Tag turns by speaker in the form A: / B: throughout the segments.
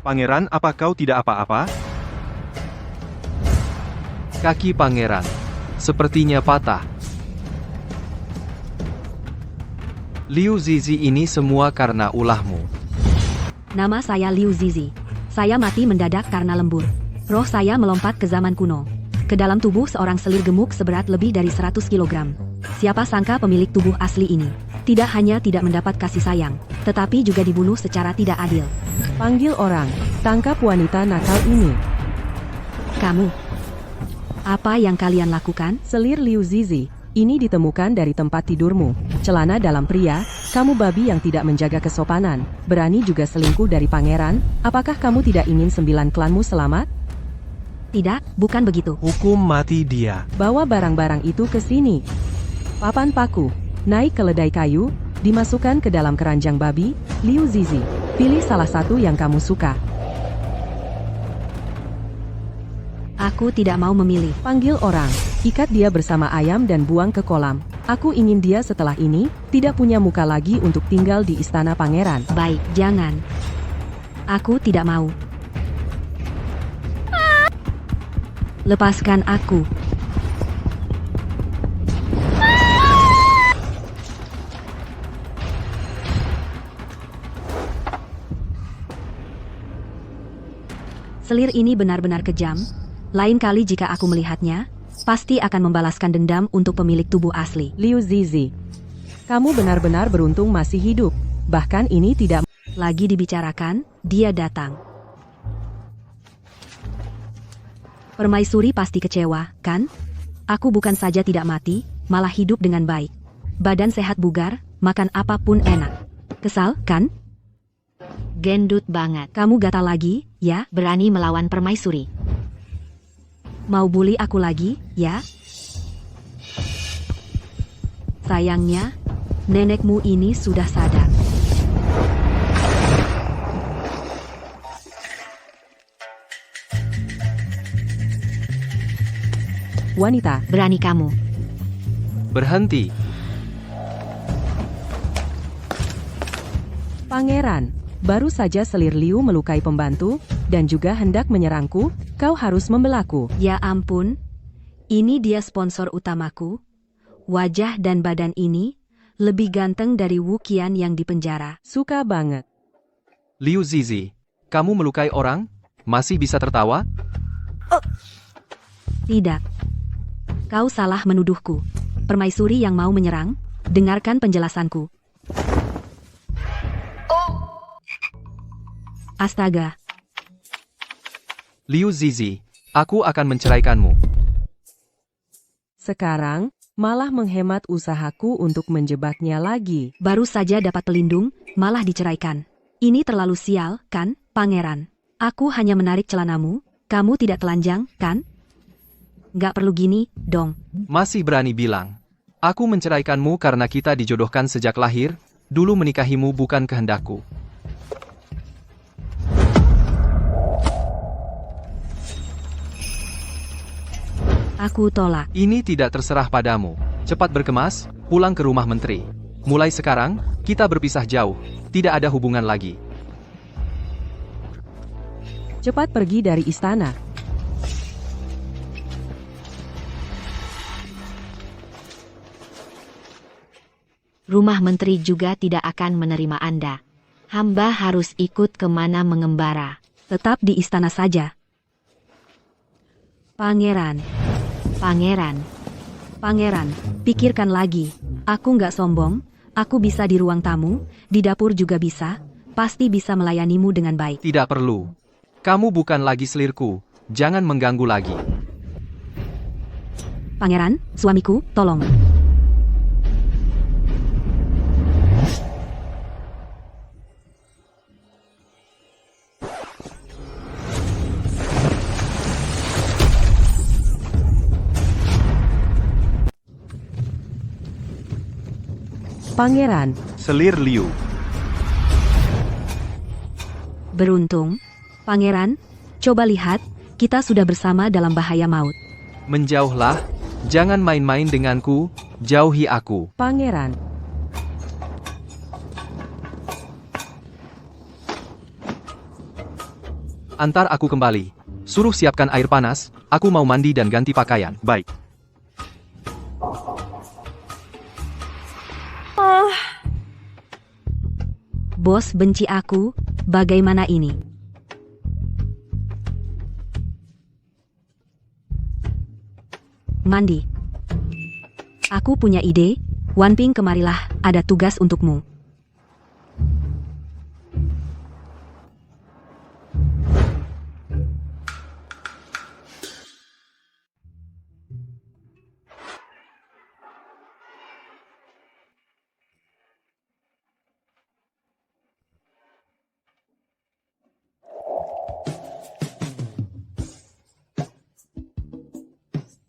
A: Pangeran, apa kau tidak apa-apa?
B: Kaki pangeran sepertinya patah. Liu Zizi, ini semua karena ulahmu.
C: Nama saya Liu Zizi. Saya mati mendadak karena lembur. Roh saya melompat ke zaman kuno. Ke dalam tubuh seorang selir gemuk seberat lebih dari 100 kg. Siapa sangka pemilik tubuh asli ini tidak hanya tidak mendapat kasih sayang, tetapi juga dibunuh secara tidak adil.
D: Panggil orang, tangkap wanita nakal ini.
C: Kamu, apa yang kalian lakukan?
D: Selir Liu Zizi, ini ditemukan dari tempat tidurmu. Celana dalam pria, kamu babi yang tidak menjaga kesopanan, berani juga selingkuh dari pangeran. Apakah kamu tidak ingin 9 klanmu selamat?
C: Tidak, bukan begitu.
A: Hukum mati dia.
D: Bawa barang-barang itu ke sini. Papan paku, naik keledai kayu, dimasukkan ke dalam keranjang babi. Liu Zizi, pilih salah satu yang kamu suka.
C: Aku tidak mau memilih.
D: Panggil orang, ikat dia bersama ayam dan buang ke kolam. Aku ingin dia setelah ini tidak punya muka lagi untuk tinggal di istana pangeran.
C: Baik, jangan. Aku tidak mau. Lepaskan aku. Selir ini benar-benar kejam. Lain kali jika aku melihatnya, pasti akan membalaskan dendam untuk pemilik tubuh asli.
D: Liu Zizi, kamu benar-benar beruntung masih hidup. Bahkan ini tidak
C: Lagi dibicarakan, dia datang. Permaisuri pasti kecewa, kan? Aku bukan saja tidak mati, malah hidup dengan baik. Badan sehat bugar, makan apapun enak. Kesal, kan?
E: Gendut banget.
C: Kamu gatal lagi, ya?
E: Berani melawan permaisuri.
C: Mau bully aku lagi, ya? Sayangnya, nenekmu ini sudah sadar.
D: wanita.
E: Berani kamu.
B: Berhenti.
D: Pangeran, baru saja selir Liu melukai pembantu, dan juga hendak menyerangku, kau harus membelaku.
C: Ya ampun, ini dia sponsor utamaku. Wajah dan badan ini lebih ganteng dari Wu Qian yang dipenjara.
D: Suka banget.
B: Liu Zizi, kamu melukai orang? Masih bisa tertawa?
C: Tidak. Kau salah menuduhku. Permaisuri yang mau menyerang, dengarkan penjelasanku. Astaga.
B: Liu Zizi, aku akan menceraikanmu.
D: Sekarang, malah menghemat usahaku untuk menjebaknya lagi.
C: Baru saja dapat pelindung, malah diceraikan. Ini terlalu sial, kan, pangeran? Aku hanya menarik celanamu, kamu tidak telanjang, kan? Gak perlu gini, dong.
B: Masih berani bilang. Aku menceraikanmu karena kita dijodohkan sejak lahir, dulu menikahimu bukan kehendakku.
C: Aku tolak.
B: Ini tidak terserah padamu. Cepat berkemas, pulang ke rumah menteri. Mulai sekarang, kita berpisah jauh. Tidak ada hubungan lagi.
D: Cepat pergi dari istana.
E: Rumah menteri juga tidak akan menerima Anda. Hamba harus ikut kemana mengembara.
C: Tetap di istana saja. Pangeran.
E: Pangeran,
C: Pangeran, pikirkan lagi. Aku nggak sombong, aku bisa di ruang tamu, di dapur juga bisa, pasti bisa melayanimu dengan baik.
B: Tidak perlu. Kamu bukan lagi selirku, jangan mengganggu lagi.
C: Pangeran, suamiku, tolong.
D: Pangeran,
A: Selir Liu.
C: Beruntung. Pangeran, coba lihat, kita sudah bersama dalam bahaya maut.
B: Menjauhlah, jangan main-main denganku, jauhi aku.
D: Pangeran.
B: Antar aku kembali. Suruh siapkan air panas, aku mau mandi dan ganti pakaian.
A: Baik.
C: Bos benci aku, bagaimana ini? Mandi. Aku punya ide, Wan Ping kemarilah, ada tugas untukmu.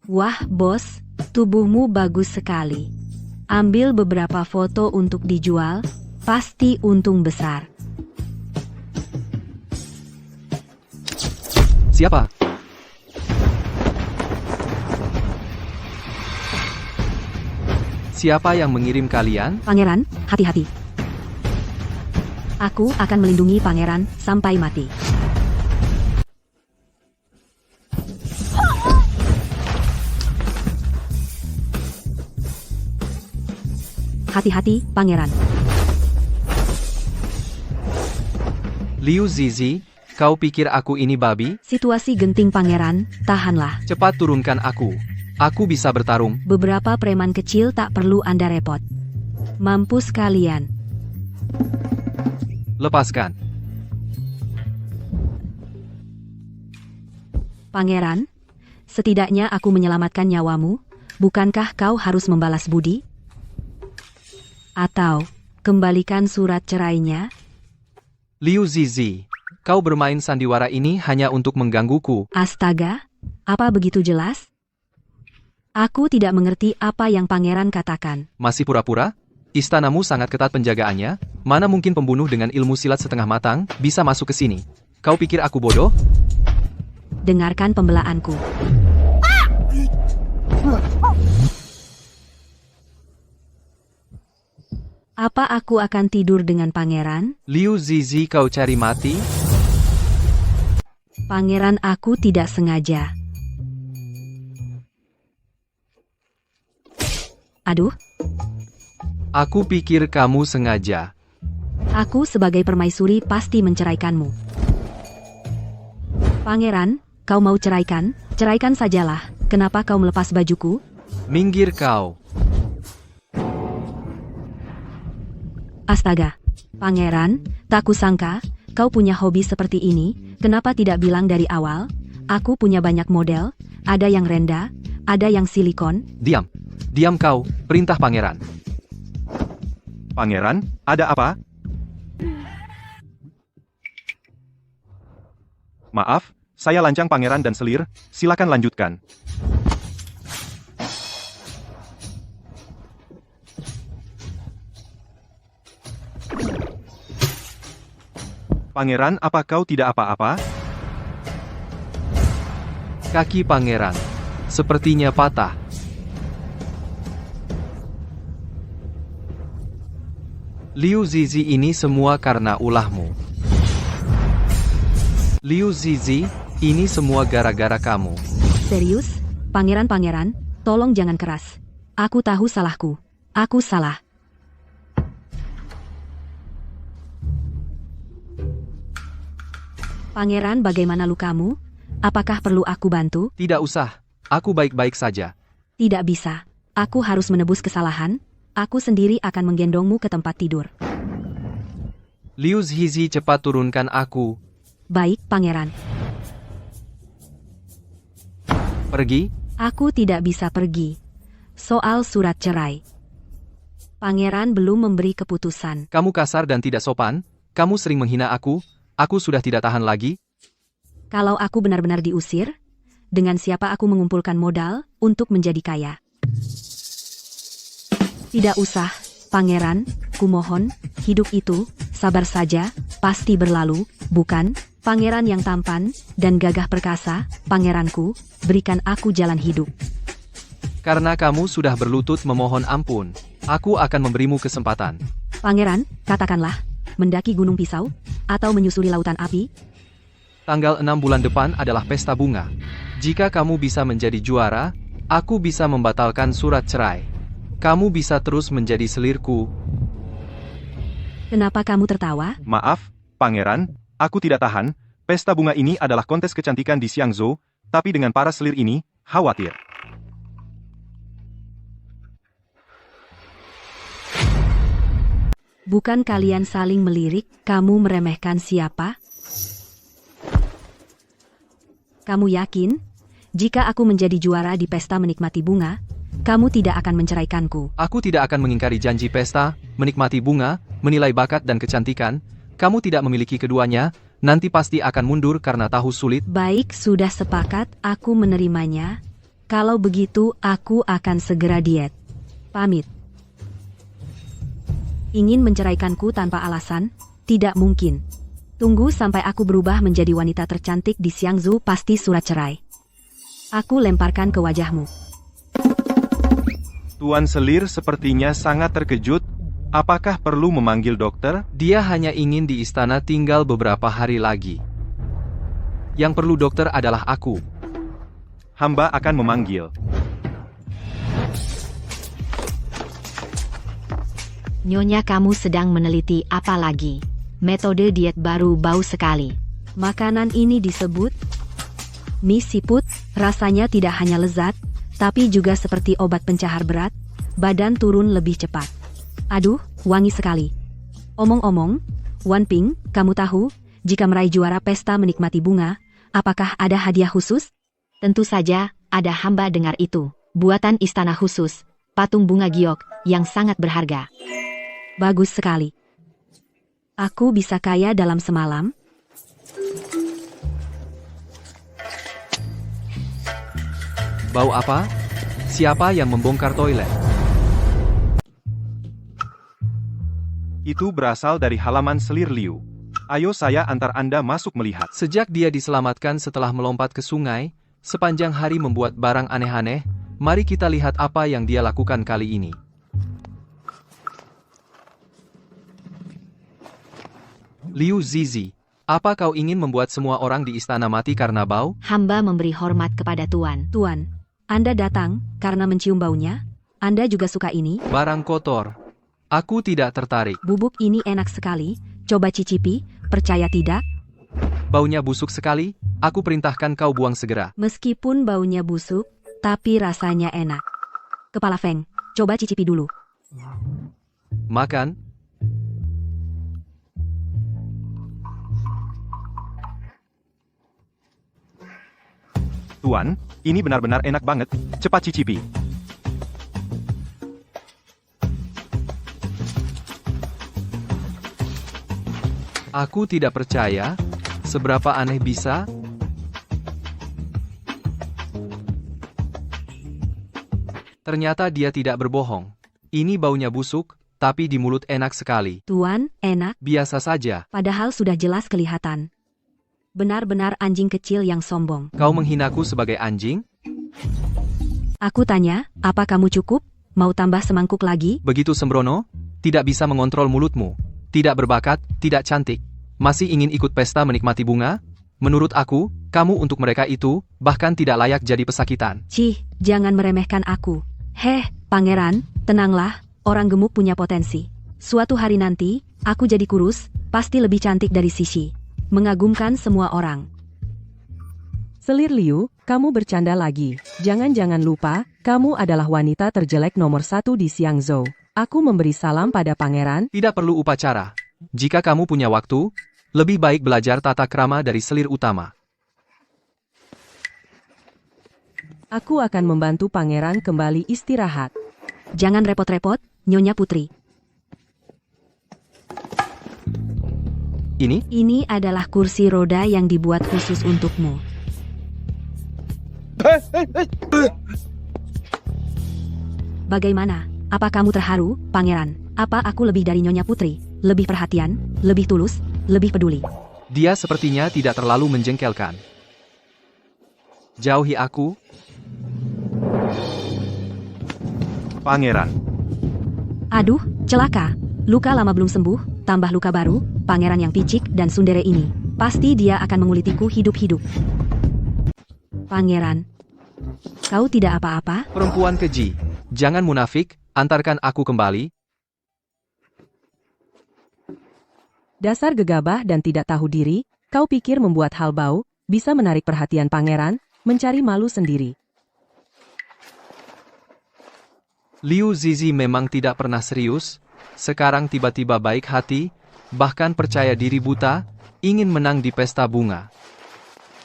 C: Wah, bos, tubuhmu bagus sekali. Ambil beberapa foto untuk dijual, pasti untung besar.
B: Siapa? Siapa yang mengirim kalian?
C: Pangeran, hati-hati. Aku akan melindungi pangeran sampai mati. Hati-hati, pangeran.
B: Liu Zizi, kau pikir aku ini babi?
C: Situasi genting, pangeran, tahanlah.
B: Cepat turunkan aku. Aku bisa bertarung.
C: Beberapa preman kecil tak perlu Anda repot. Mampus kalian.
B: Lepaskan.
C: Pangeran, setidaknya aku menyelamatkan nyawamu. Bukankah kau harus membalas budi? Atau, kembalikan surat cerainya?
B: Liu Zizi, kau bermain sandiwara ini hanya untuk menggangguku.
C: Astaga, apa begitu jelas? Aku tidak mengerti apa yang pangeran katakan.
B: Masih pura-pura? Istanamu sangat ketat penjagaannya, mana mungkin pembunuh dengan ilmu silat setengah matang bisa masuk ke sini? Kau pikir aku bodoh?
C: Dengarkan pembelaanku. Apa aku akan tidur dengan pangeran?
B: Liu Zizi, kau cari mati?
C: Pangeran, aku tidak sengaja. Aduh,
B: Aku pikir kamu sengaja.
C: aku sebagai permaisuri pasti menceraikanmu. Pangeran, kau mau ceraikan? Ceraikan sajalah. Kenapa kau melepas bajuku?
B: Minggir kau.
C: Astaga, pangeran, tak kusangka, kau punya hobi seperti ini, kenapa tidak bilang dari awal? Aku punya banyak model, ada yang renda, ada yang silikon.
B: Diam. Diam kau, perintah pangeran.
A: Pangeran, ada apa? Maaf, saya lancang pangeran dan selir, silakan lanjutkan. Pangeran, apa kau tidak apa-apa?
B: Kaki pangeran sepertinya patah. Liu Zizi, ini semua karena ulahmu. Liu Zizi, ini semua gara-gara kamu.
C: Serius? Pangeran-pangeran, tolong jangan keras. Aku tahu salahku. Aku salah. Pangeran, bagaimana lukamu? Apakah perlu aku bantu?
B: Tidak usah, aku baik-baik saja.
C: Tidak bisa. Aku harus menebus kesalahan. Aku sendiri akan menggendongmu ke tempat tidur.
B: Liu Zizi, cepat turunkan aku.
C: Baik, pangeran.
B: Pergi?
C: Aku tidak bisa pergi. Soal surat cerai. Pangeran belum memberi keputusan.
B: Kamu kasar dan tidak sopan. Kamu sering menghina aku. Aku sudah tidak tahan lagi.
C: Kalau aku benar-benar diusir, dengan siapa aku mengumpulkan modal untuk menjadi kaya? Tidak usah, pangeran, kumohon, hidup itu, sabar saja, pasti berlalu, bukan? Pangeran yang tampan dan gagah perkasa, pangeranku, berikan aku jalan hidup.
B: Karena kamu sudah berlutut memohon ampun, aku akan memberimu kesempatan.
C: Pangeran, katakanlah, mendaki gunung pisau, atau menyusuri lautan api?
B: Tanggal 6 bulan depan adalah pesta bunga. Jika kamu bisa menjadi juara, aku bisa membatalkan surat cerai. Kamu bisa terus menjadi selirku.
C: Kenapa kamu tertawa?
A: Maaf, Pangeran, aku tidak tahan. Pesta bunga ini adalah kontes kecantikan di Xiangzhou, tapi dengan para selir ini, khawatir.
C: Bukan kalian saling melirik, kamu meremehkan siapa? Kamu yakin? Jika aku menjadi juara di pesta menikmati bunga, kamu tidak akan menceraikanku.
B: Aku tidak akan mengingkari janji pesta, menikmati bunga, menilai bakat dan kecantikan. Kamu tidak memiliki keduanya, nanti pasti akan mundur karena tahu sulit.
C: Baik, sudah sepakat, aku menerimanya. Kalau begitu, aku akan segera diet. Pamit. Ingin menceraikanku tanpa alasan? Tidak mungkin. Tunggu sampai aku berubah menjadi wanita tercantik di Xiangzhou, pasti surat cerai. Aku lemparkan ke wajahmu.
A: Tuan selir sepertinya sangat terkejut. Apakah perlu memanggil dokter?
B: Dia hanya ingin di istana tinggal beberapa hari lagi. Yang perlu dokter adalah aku.
A: Hamba akan memanggil.
E: Nyonya, kamu sedang meneliti apa lagi? Metode diet baru bau sekali.
C: Makanan ini disebut mie siput, rasanya tidak hanya lezat, tapi juga seperti obat pencahar berat, badan turun lebih cepat. Aduh, wangi sekali. Omong-omong, Wan Ping, kamu tahu, jika meraih juara pesta menikmati bunga, apakah ada hadiah khusus?
E: Tentu saja, ada. Hamba dengar itu. Buatan istana khusus, patung bunga giok, yang sangat berharga.
C: Bagus sekali. Aku bisa kaya dalam semalam?
B: Bau apa? Siapa yang membongkar toilet?
A: Itu berasal dari halaman selir Liu. Ayo saya antar Anda masuk melihat.
B: Sejak dia diselamatkan setelah melompat ke sungai, sepanjang hari membuat barang aneh-aneh, mari kita lihat apa yang dia lakukan kali ini. Liu Zizi, apa kau ingin membuat semua orang di istana mati karena bau?
E: Hamba memberi hormat kepada Tuan.
C: Tuan, Anda datang karena mencium baunya? Anda juga suka ini?
B: Barang kotor. Aku tidak tertarik.
C: Bubuk ini enak sekali, coba cicipi, percaya tidak?
B: Baunya busuk sekali, aku perintahkan kau buang segera.
C: Meskipun baunya busuk, tapi rasanya enak. Kepala Feng, coba cicipi dulu.
B: Makan.
A: Tuan, ini benar-benar enak banget. Cepat cicipi.
B: Aku tidak percaya. Seberapa aneh bisa? Ternyata dia tidak berbohong. Ini baunya busuk, tapi di mulut enak sekali.
C: Tuan, enak,
B: Biasa saja.
C: padahal sudah jelas kelihatan. Benar-benar anjing kecil yang sombong.
B: Kau menghinaku sebagai anjing?
C: Aku tanya, apa kamu cukup? Mau tambah semangkuk lagi?
B: Begitu sembrono? Tidak bisa mengontrol mulutmu. Tidak berbakat, tidak cantik. Masih ingin ikut pesta menikmati bunga? Menurut aku, kamu untuk mereka itu, bahkan tidak layak jadi pesakitan.
C: Cih, jangan meremehkan aku. Heh, pangeran, tenanglah, orang gemuk punya potensi. Suatu hari nanti, aku jadi kurus, pasti lebih cantik dari Sisi. Mengagumkan semua orang.
D: Selir Liu, kamu bercanda lagi. Jangan-jangan lupa, kamu adalah wanita terjelek nomor 1 di Xiangzhou. Aku memberi salam pada pangeran.
B: Tidak perlu upacara. Jika kamu punya waktu, lebih baik belajar tata krama dari selir utama.
D: Aku akan membantu pangeran kembali istirahat.
C: Jangan repot-repot, Nyonya Putri. Ini adalah kursi roda yang dibuat khusus untukmu. Bagaimana? Apa kamu terharu, pangeran? Apa aku lebih dari Nyonya Putri? Lebih perhatian, lebih tulus, lebih peduli.
B: Dia sepertinya tidak terlalu menjengkelkan. Jauhi aku.
A: Pangeran.
C: Aduh, celaka. Luka lama belum sembuh, tambah luka baru, pangeran yang picik dan sundere ini. Pasti dia akan mengulitiku hidup-hidup. Pangeran, kau tidak apa-apa?
B: Perempuan keji, jangan munafik, antarkan aku kembali.
D: Dasar gegabah dan tidak tahu diri, kau pikir membuat hal bau, bisa menarik perhatian pangeran, mencari malu sendiri.
B: Liu Zizi memang tidak pernah serius, sekarang tiba-tiba baik hati, bahkan percaya diri buta, ingin menang di pesta bunga.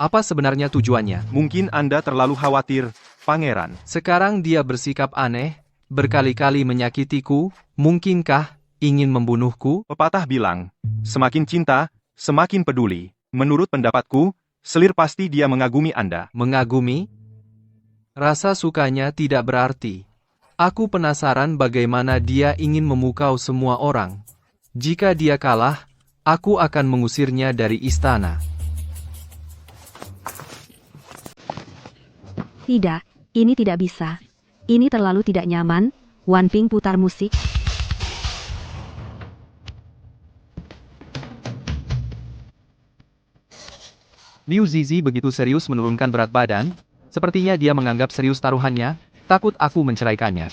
B: Apa sebenarnya tujuannya?
A: Mungkin Anda terlalu khawatir, Pangeran.
B: Sekarang dia bersikap aneh, berkali-kali menyakitiku, mungkinkah ingin membunuhku?
A: Pepatah bilang, semakin cinta, semakin peduli. Menurut pendapatku, selir pasti dia mengagumi Anda.
B: Mengagumi? Rasa sukanya tidak berarti. Aku penasaran bagaimana dia ingin memukau semua orang. Jika dia kalah, aku akan mengusirnya dari istana.
C: Tidak, ini tidak bisa. Ini terlalu tidak nyaman. Wan Ping putar musik.
B: Liu Zizi begitu serius menurunkan berat badan, sepertinya dia menganggap serius taruhannya, takut aku menceraikannya.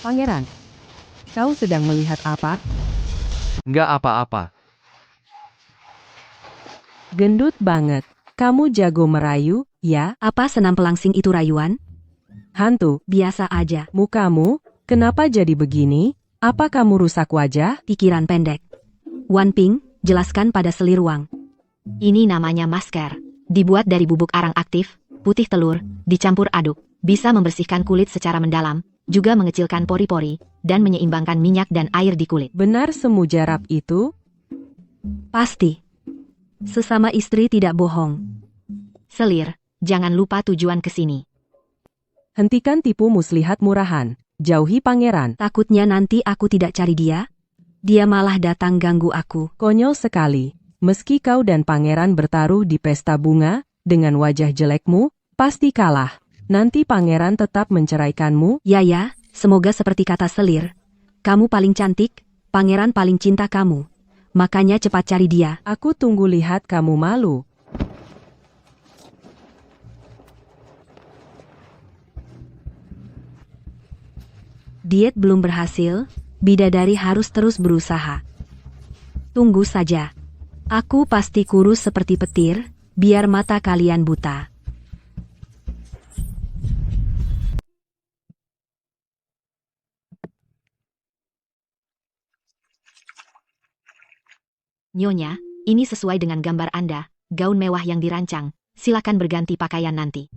D: Pangeran, kau sedang melihat apa?
B: Nggak apa-apa.
D: Gendut banget. Kamu jago merayu, ya?
C: Apa senam pelangsing itu rayuan?
D: Hantu,
C: Biasa aja.
D: mukamu, kenapa jadi begini? Apa kamu rusak wajah?
C: Pikiran pendek. Wan Ping, jelaskan pada selir Wang.
E: Ini namanya masker. Dibuat dari bubuk arang aktif, putih telur, dicampur aduk. Bisa membersihkan kulit secara mendalam, juga mengecilkan pori-pori, dan menyeimbangkan minyak dan air di kulit.
D: Benar semujarab itu?
C: Pasti. Sesama istri tidak bohong.
E: Selir, jangan lupa tujuan ke sini.
D: Hentikan tipu muslihat murahan. Jauhi pangeran.
C: Takutnya nanti aku tidak cari dia. Dia malah datang ganggu aku.
D: Konyol sekali. Meski kau dan pangeran bertaruh di pesta bunga, dengan wajah jelekmu, pasti kalah. Nanti pangeran tetap menceraikanmu.
C: Ya, semoga seperti kata selir. Kamu paling cantik, pangeran paling cinta kamu. Makanya cepat cari dia.
D: Aku tunggu lihat kamu malu.
C: Diet belum berhasil, bidadari harus terus berusaha. Tunggu saja. Aku pasti kurus seperti petir, biar mata kalian buta.
E: Nyonya, ini sesuai dengan gambar Anda, gaun mewah yang dirancang. Silakan berganti pakaian nanti.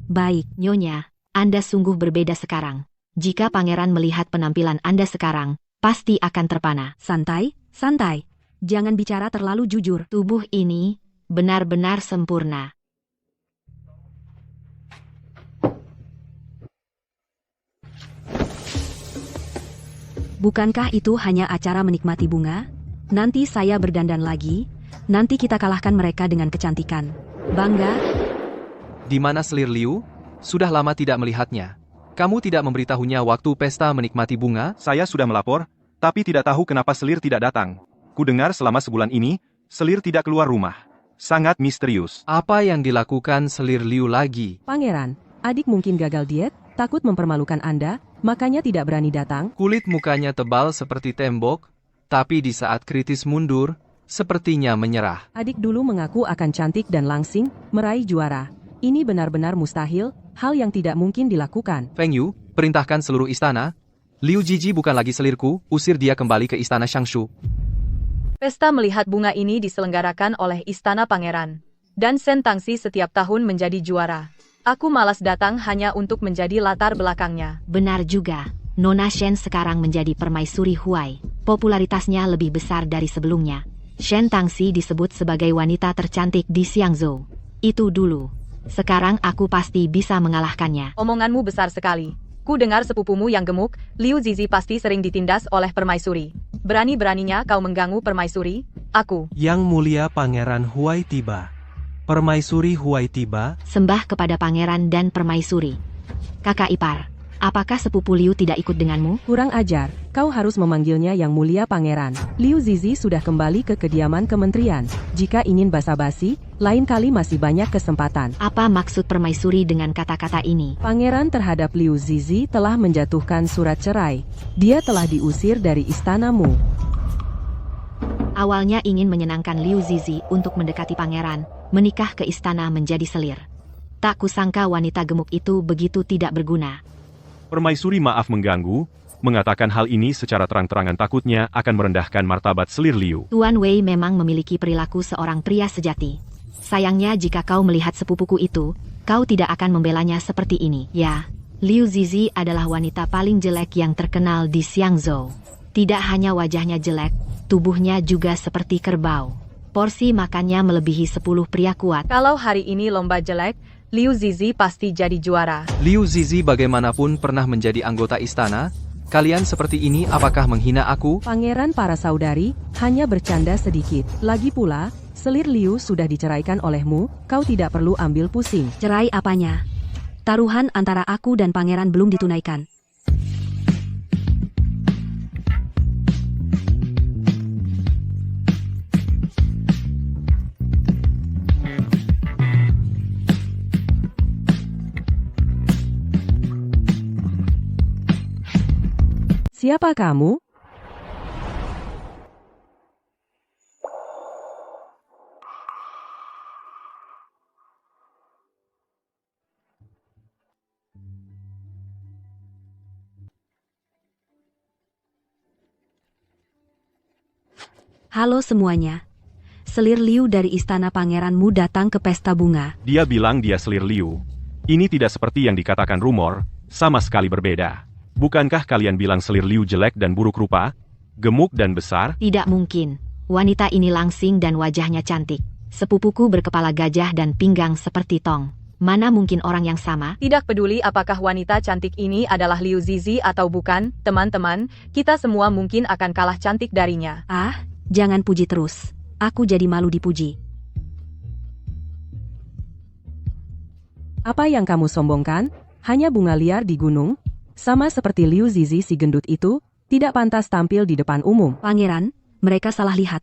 C: Baik,
E: Nyonya, Anda sungguh berbeda sekarang. Jika pangeran melihat penampilan Anda sekarang, pasti akan terpana.
C: santai, santai. Jangan bicara terlalu jujur.
E: Tubuh ini benar-benar sempurna.
C: Bukankah itu hanya acara menikmati bunga? Nanti saya berdandan lagi, nanti kita kalahkan mereka dengan kecantikan. Bangga,
B: Di mana selir Liu? Sudah lama tidak melihatnya. Kamu tidak memberitahunya waktu pesta menikmati bunga?
A: Saya sudah melapor, tapi tidak tahu kenapa selir tidak datang. Kudengar selama sebulan ini, selir tidak keluar rumah. Sangat misterius.
B: Apa yang dilakukan selir Liu lagi?
D: Pangeran, adik mungkin gagal diet, takut mempermalukan Anda, makanya tidak berani datang.
B: Kulit mukanya tebal seperti tembok, tapi di saat kritis mundur, sepertinya menyerah.
D: Adik dulu mengaku akan cantik dan langsing, meraih juara. Ini benar-benar mustahil, hal yang tidak mungkin dilakukan.
B: Feng Yu, perintahkan seluruh istana. Liu Jiji bukan lagi selirku, usir dia kembali ke istana Shangshu.
F: Pesta melihat bunga ini diselenggarakan oleh Istana Pangeran. Dan Shen Tangxi setiap tahun menjadi juara. Aku malas datang hanya untuk menjadi latar belakangnya.
E: Benar juga, Nona Shen sekarang menjadi permaisuri Huai. Popularitasnya lebih besar dari sebelumnya. Shen Tangxi disebut sebagai wanita tercantik di Xiangzhou. Itu dulu. Sekarang aku pasti bisa mengalahkannya.
F: Omonganmu besar sekali. Ku dengar sepupumu yang gemuk, Liu Zizi pasti sering ditindas oleh permaisuri. Berani-beraninya kau mengganggu permaisuri? Aku.
G: Yang Mulia Pangeran Huai tiba. Permaisuri Huai tiba.
E: Sembah kepada pangeran dan permaisuri. Kakak ipar, Apakah sepupu Liu tidak ikut denganmu?
D: Kurang ajar, kau harus memanggilnya Yang Mulia Pangeran. Liu Zizi sudah kembali ke kediaman kementerian. Jika ingin basa-basi, lain kali masih banyak kesempatan.
E: Apa maksud permaisuri dengan kata-kata ini?
D: Pangeran terhadap Liu Zizi telah menjatuhkan surat cerai. Dia telah diusir dari istanamu.
E: Awalnya ingin menyenangkan Liu Zizi untuk mendekati pangeran, menikah ke istana menjadi selir. Tak kusangka wanita gemuk itu begitu tidak berguna.
A: Permaisuri maaf mengganggu, mengatakan hal ini secara terang-terangan takutnya akan merendahkan martabat selir Liu.
E: Tuan Wei memang memiliki perilaku seorang pria sejati. Sayangnya jika kau melihat sepupuku itu, kau tidak akan membelanya seperti ini. Ya, Liu Zizi adalah wanita paling jelek yang terkenal di Xiangzhou. Tidak hanya wajahnya jelek, tubuhnya juga seperti kerbau. Porsi makannya melebihi 10 pria kuat.
F: Kalau hari ini lomba jelek, Liu Zizi pasti jadi juara.
B: Liu Zizi bagaimanapun pernah menjadi anggota istana. Kalian seperti ini apakah menghina aku?
D: Pangeran para saudari hanya bercanda sedikit. Lagi pula, selir Liu sudah diceraikan olehmu, kau tidak perlu ambil pusing.
C: Cerai apanya? Taruhan antara aku dan pangeran belum ditunaikan.
D: Siapa kamu?
C: Halo semuanya. Selir Liu dari istana pangeranmu datang ke pesta bunga.
A: Dia bilang dia selir Liu. Ini tidak seperti yang dikatakan rumor, sama sekali berbeda. Bukankah kalian bilang selir Liu jelek dan buruk rupa, gemuk dan besar?
E: Tidak mungkin. Wanita ini langsing dan wajahnya cantik. Sepupuku berkepala gajah dan pinggang seperti tong. Mana mungkin orang yang sama?
F: Tidak peduli apakah wanita cantik ini adalah Liu Zizi atau bukan, teman-teman, kita semua mungkin akan kalah cantik darinya.
C: Ah, jangan puji terus. Aku jadi malu dipuji.
D: Apa yang kamu sombongkan? Hanya bunga liar di gunung? Sama seperti Liu Zizi si gendut itu, tidak pantas tampil di depan umum.
C: Pangeran, mereka salah lihat.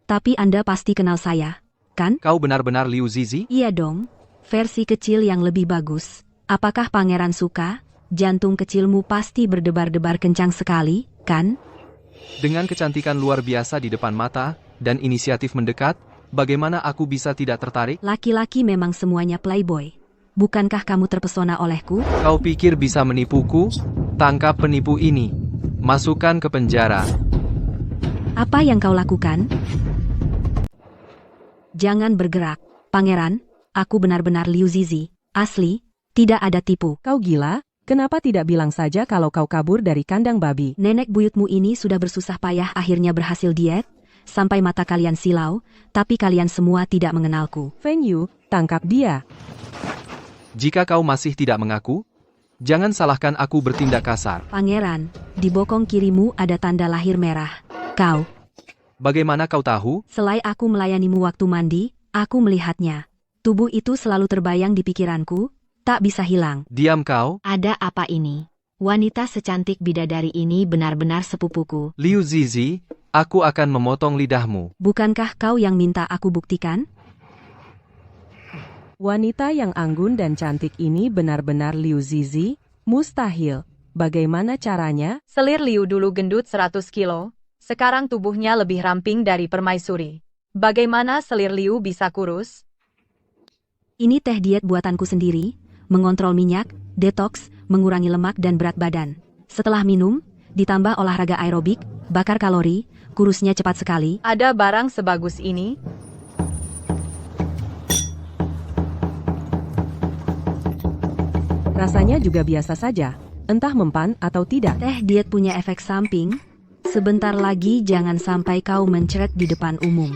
C: Tapi Anda pasti kenal saya, kan?
B: Kau benar-benar Liu Zizi?
C: Iya dong. Versi kecil yang lebih bagus. Apakah pangeran suka? Jantung kecilmu pasti berdebar-debar kencang sekali, kan?
B: Dengan kecantikan luar biasa di depan mata, dan inisiatif mendekat, bagaimana aku bisa tidak tertarik?
C: Laki-laki memang semuanya playboy. Bukankah kamu terpesona olehku?
B: Kau pikir bisa menipuku? Tangkap penipu ini. Masukkan ke penjara.
C: Apa yang kau lakukan? Jangan bergerak. Pangeran, aku benar-benar Liu Zizi. Asli, tidak ada tipu.
D: Kau gila? Kenapa tidak bilang saja kalau kau kabur dari kandang babi?
C: Nenek buyutmu ini sudah bersusah payah akhirnya berhasil diet, sampai mata kalian silau, tapi kalian semua tidak mengenalku.
D: Feng Yu, tangkap dia.
B: Jika kau masih tidak mengaku, jangan salahkan aku bertindak kasar.
C: Pangeran, di bokong kirimu ada tanda lahir merah. Kau,
B: Bagaimana kau tahu?
C: selai aku melayanimu waktu mandi, aku melihatnya. Tubuh itu selalu terbayang di pikiranku, tak bisa hilang.
B: Diam kau,
E: Ada apa ini? Wanita secantik bidadari ini benar-benar sepupuku.
B: Liu Zizi, aku akan memotong lidahmu.
C: Bukankah kau yang minta aku buktikan?
D: Wanita yang anggun dan cantik ini benar-benar Liu Zizi? Mustahil. Bagaimana caranya?
F: Selir Liu dulu gendut 100 kilo, sekarang tubuhnya lebih ramping dari permaisuri. Bagaimana selir Liu bisa kurus?
C: Ini teh diet buatanku sendiri, mengontrol minyak, detoks, mengurangi lemak dan berat badan. Setelah minum, ditambah olahraga aerobik, bakar kalori, kurusnya cepat sekali.
F: Ada barang sebagus ini?
D: Rasanya juga biasa saja. Entah mempan atau tidak.
C: Teh diet punya efek samping. Sebentar lagi jangan sampai kau mencret di depan umum.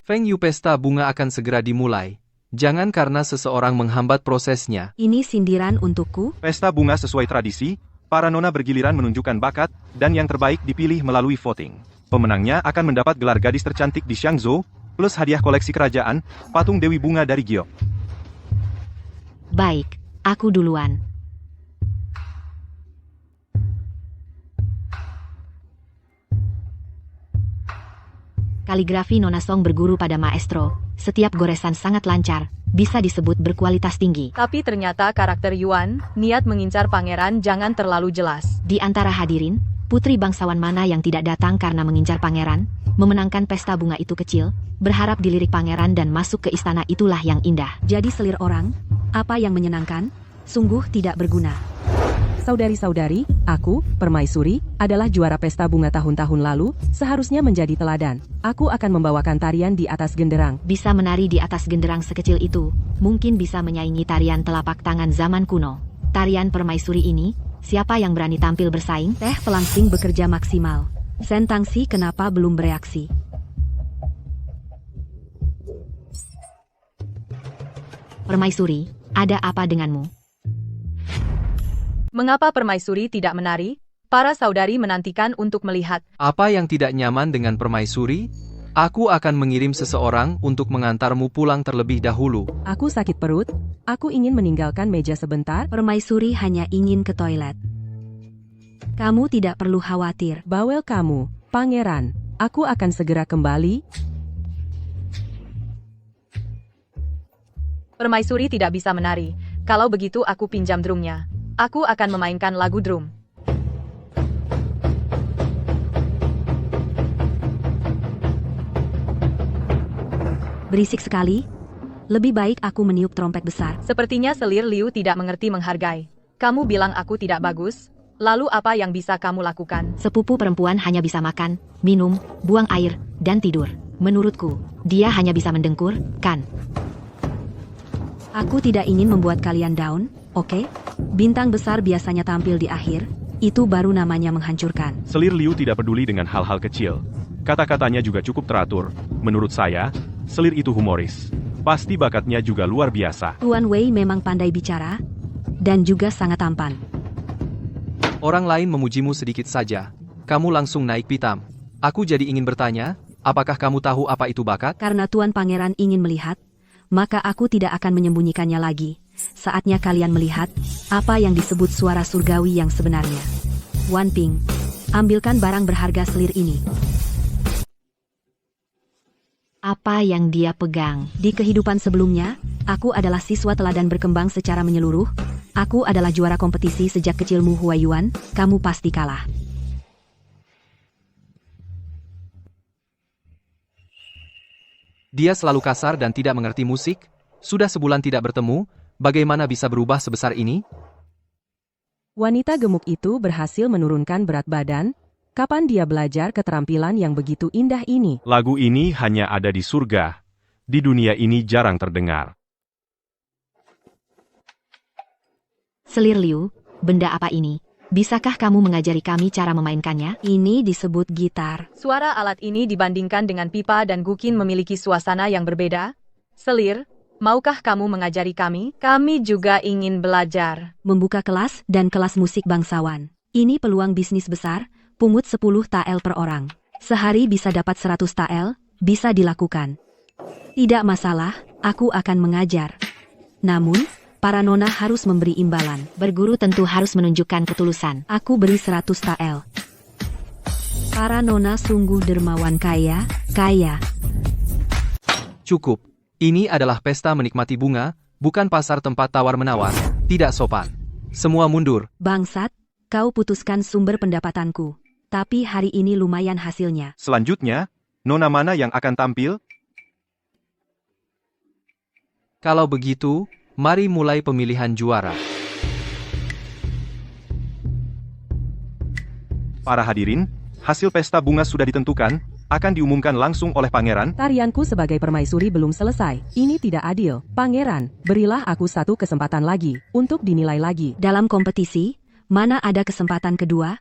B: Feng Yu, pesta bunga akan segera dimulai. Jangan karena seseorang menghambat prosesnya.
C: Ini sindiran untukku?
A: Pesta bunga sesuai tradisi, para nona bergiliran menunjukkan bakat, dan yang terbaik dipilih melalui voting. Pemenangnya akan mendapat gelar gadis tercantik di Xiangzhou, plus hadiah koleksi kerajaan, patung Dewi Bunga dari Giok.
E: Baik, aku duluan. Kaligrafi Nona Song berguru pada maestro. Setiap goresan sangat lancar, bisa disebut berkualitas tinggi.
F: Tapi ternyata karakter Yuan, niat mengincar pangeran jangan terlalu jelas.
E: Di antara hadirin, putri bangsawan mana yang tidak datang karena mengincar pangeran, memenangkan pesta bunga itu kecil, berharap dilirik pangeran dan masuk ke istana itulah yang indah.
C: Jadi selir orang, apa yang menyenangkan, sungguh tidak berguna.
D: Saudari-saudari, aku, Permaisuri, adalah juara pesta bunga tahun-tahun lalu, seharusnya menjadi teladan. Aku akan membawakan tarian di atas genderang.
E: Bisa menari di atas genderang sekecil itu, mungkin bisa menyaingi tarian telapak tangan zaman kuno. Tarian permaisuri ini, siapa yang berani tampil bersaing?
C: Teh Pelangsing bekerja maksimal. Shen Tangxi kenapa belum bereaksi?
E: Permaisuri, ada apa denganmu?
F: Mengapa permaisuri tidak menari? Para saudari menantikan untuk melihat.
B: Apa yang tidak nyaman dengan permaisuri? Aku akan mengirim seseorang untuk mengantarmu pulang terlebih dahulu.
D: Aku sakit perut, aku ingin meninggalkan meja sebentar.
C: Permaisuri hanya ingin ke toilet. Kamu tidak perlu khawatir.
D: Bawel kamu, pangeran. Aku akan segera kembali.
F: Permaisuri tidak bisa menari. Kalau begitu aku pinjam drumnya. Aku akan memainkan lagu drum.
C: Berisik sekali. Lebih baik aku meniup trompet besar.
F: Sepertinya selir Liu tidak mengerti menghargai. Kamu bilang aku tidak bagus, lalu apa yang bisa kamu lakukan?
E: Sepupu perempuan hanya bisa makan, minum, buang air, dan tidur. Menurutku, dia hanya bisa mendengkur, kan?
C: Aku tidak ingin membuat kalian down, oke? Bintang besar biasanya tampil di akhir, itu baru namanya menghancurkan.
A: Selir Liu tidak peduli dengan hal-hal kecil. Kata-katanya juga cukup teratur. Menurut saya, selir itu humoris. Pasti bakatnya juga luar biasa.
C: Tuan Wei memang pandai bicara, dan juga sangat tampan.
B: Orang lain memujimu sedikit saja. Kamu langsung naik pitam. Aku jadi ingin bertanya, apakah kamu tahu apa itu bakat?
C: Karena Tuan Pangeran ingin melihat, maka aku tidak akan menyembunyikannya lagi. Saatnya kalian melihat apa yang disebut suara surgawi yang sebenarnya. Wan Ping, ambilkan barang berharga selir ini.
E: Apa yang dia pegang?
C: Di kehidupan sebelumnya, aku adalah siswa teladan berkembang secara menyeluruh. Aku adalah juara kompetisi sejak kecil Mu Huayuan, kamu pasti kalah.
B: Dia selalu kasar dan tidak mengerti musik. Sudah sebulan tidak bertemu, bagaimana bisa berubah sebesar ini?
D: Wanita gemuk itu berhasil menurunkan berat badan. Kapan dia belajar keterampilan yang begitu indah ini?
A: Lagu ini hanya ada di surga. Di dunia ini jarang terdengar.
E: Selir Liu, benda apa ini? Bisakah kamu mengajari kami cara memainkannya?
C: Ini disebut gitar.
F: Suara alat ini dibandingkan dengan pipa dan gukin memiliki suasana yang berbeda. Selir, maukah kamu mengajari kami? Kami juga ingin belajar.
C: Membuka kelas dan kelas musik bangsawan. Ini peluang bisnis besar, pungut 10 tael per orang. Sehari bisa dapat 100 tael, bisa dilakukan. Tidak masalah, aku akan mengajar. Namun, para nona harus memberi imbalan.
E: Berguru tentu harus menunjukkan ketulusan.
C: Aku beri 100 tael. Para nona sungguh dermawan kaya.
B: Cukup. Ini adalah pesta menikmati bunga, bukan pasar tempat tawar-menawar. Tidak sopan. Semua mundur.
C: Bangsat, kau putuskan sumber pendapatanku. Tapi hari ini lumayan hasilnya.
A: Selanjutnya, nona mana yang akan tampil?
B: Kalau begitu, mari mulai pemilihan juara.
A: Para hadirin, hasil pesta bunga sudah ditentukan, akan diumumkan langsung oleh pangeran.
D: Tarianku sebagai permaisuri belum selesai. Ini tidak adil. Pangeran, berilah aku satu kesempatan lagi, untuk dinilai lagi.
C: Dalam kompetisi, mana ada kesempatan kedua?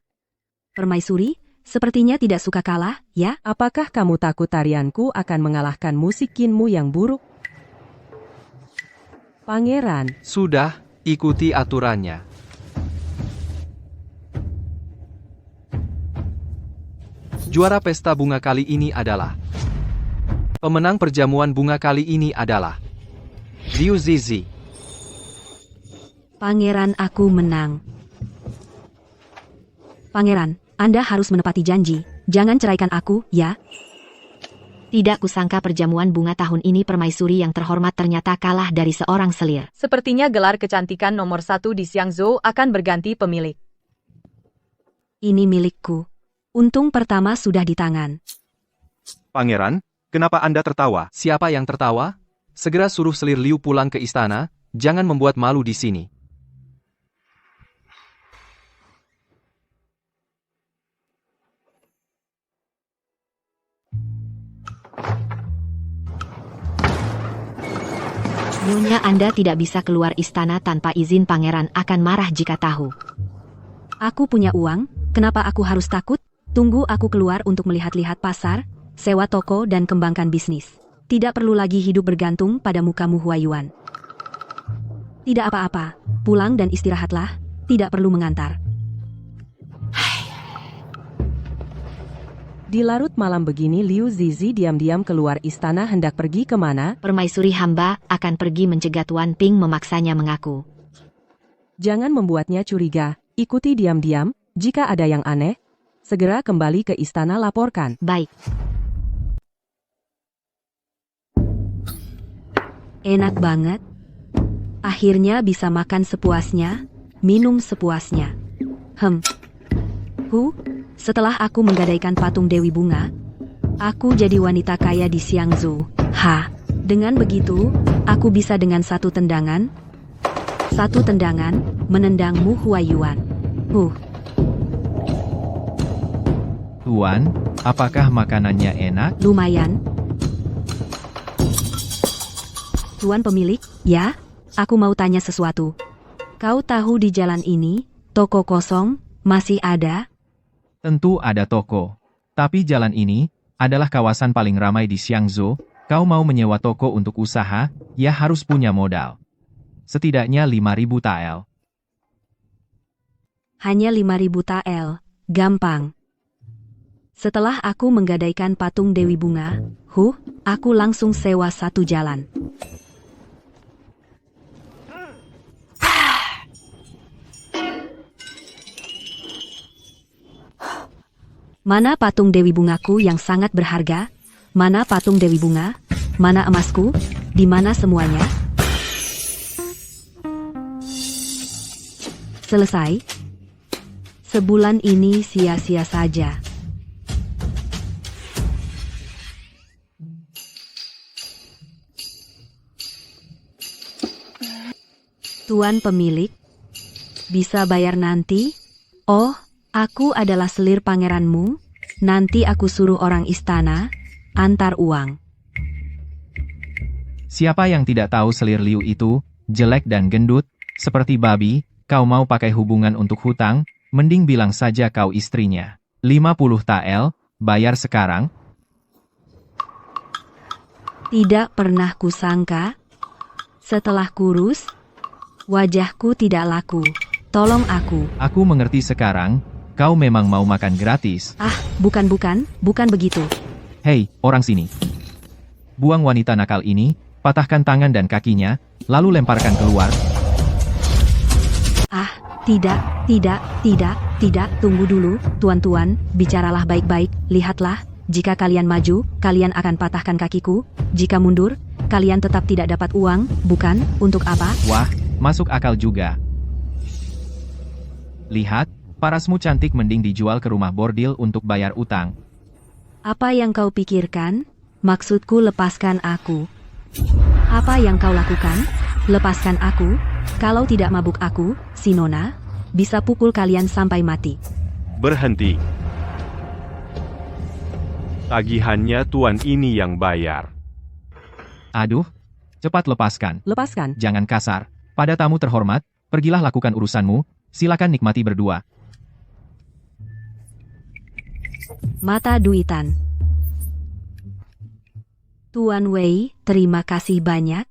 C: Permaisuri, sepertinya tidak suka kalah, ya?
D: Apakah kamu takut tarianku akan mengalahkan musik kinmu yang buruk? Pangeran,
B: Sudah, ikuti aturannya. Juara pesta bunga kali ini adalah... Pemenang perjamuan bunga kali ini adalah... Liu Zizi.
C: Pangeran, aku menang. Pangeran, Anda harus menepati janji. Jangan ceraikan aku, ya?
E: Tidak kusangka perjamuan bunga tahun ini permaisuri yang terhormat ternyata kalah dari seorang selir.
F: Sepertinya gelar kecantikan nomor 1 di Xiangzhou akan berganti pemilik.
C: Ini milikku. Untung pertama sudah di tangan.
A: Pangeran, kenapa Anda tertawa?
B: Siapa yang tertawa? Segera suruh selir Liu pulang ke istana, jangan membuat malu di sini.
E: Nyonya, Anda tidak bisa keluar istana tanpa izin, pangeran akan marah jika tahu.
C: Aku punya uang, kenapa aku harus takut? Tunggu aku keluar untuk melihat-lihat pasar, sewa toko dan kembangkan bisnis. Tidak perlu lagi hidup bergantung pada mukamu Huayuan. Tidak apa-apa, pulang dan istirahatlah, tidak perlu mengantar.
D: Di larut malam begini Liu Zizi diam-diam keluar istana hendak pergi kemana?
E: Permaisuri hamba akan pergi mencegah Tuan Ping memaksanya mengaku.
D: Jangan membuatnya curiga, ikuti diam-diam, jika ada yang aneh, segera kembali ke istana laporkan.
E: Baik.
C: Enak banget. Akhirnya bisa makan sepuasnya, minum sepuasnya. Setelah aku menggadaikan patung Dewi Bunga, aku jadi wanita kaya di Xiangzhou. Dengan begitu, aku bisa dengan satu tendangan, menendang Mu Huayuan.
H: Tuan, apakah makanannya enak?
C: Lumayan. Tuan pemilik, ya? Aku mau tanya sesuatu. Kau tahu di jalan ini, toko kosong, masih ada?
H: Tentu ada toko. Tapi jalan ini adalah kawasan paling ramai di Xiangzhou. Kau mau menyewa toko untuk usaha, ya harus punya modal. Setidaknya 5.000 tael.
C: Hanya 5.000 tael, gampang. Setelah aku menggadaikan patung Dewi Bunga, aku langsung sewa satu jalan. Mana patung Dewi Bungaku yang sangat berharga? Mana patung Dewi Bunga? Mana emasku? Di mana semuanya? Selesai. Sebulan ini sia-sia saja. Tuan pemilik, bisa bayar nanti? Oh, aku adalah selir pangeranmu. Nanti aku suruh orang istana antar uang.
H: Siapa yang tidak tahu selir Liu itu, jelek dan gendut, seperti babi, kau mau pakai hubungan untuk hutang, mending bilang saja kau istrinya. 50 tael, bayar sekarang.
C: Tidak pernah kusangka. Setelah kurus, wajahku tidak laku. Tolong aku.
H: Aku mengerti sekarang, kau memang mau makan gratis.
C: Bukan begitu.
H: Hei, orang sini. Buang wanita nakal ini, patahkan tangan dan kakinya, lalu lemparkan keluar.
C: Tidak, tunggu dulu, tuan-tuan, bicaralah baik-baik, lihatlah, jika kalian maju, kalian akan patahkan kakiku, jika mundur, kalian tetap tidak dapat uang, bukan? Untuk apa?
H: Wah, masuk akal juga. Lihat, parasmu cantik mending dijual ke rumah bordil untuk bayar utang.
C: Apa yang kau pikirkan? Maksudku lepaskan aku. Apa yang kau lakukan? Lepaskan aku. Kalau tidak mabuk aku, si Nona, bisa pukul kalian sampai mati.
A: Berhenti. Tagihannya tuan ini yang bayar.
H: Aduh, cepat lepaskan.
D: Lepaskan.
H: Jangan kasar. Pada tamu terhormat, pergilah lakukan urusanmu, silakan nikmati berdua.
C: Mata duitan. Tuan Wei, terima kasih banyak.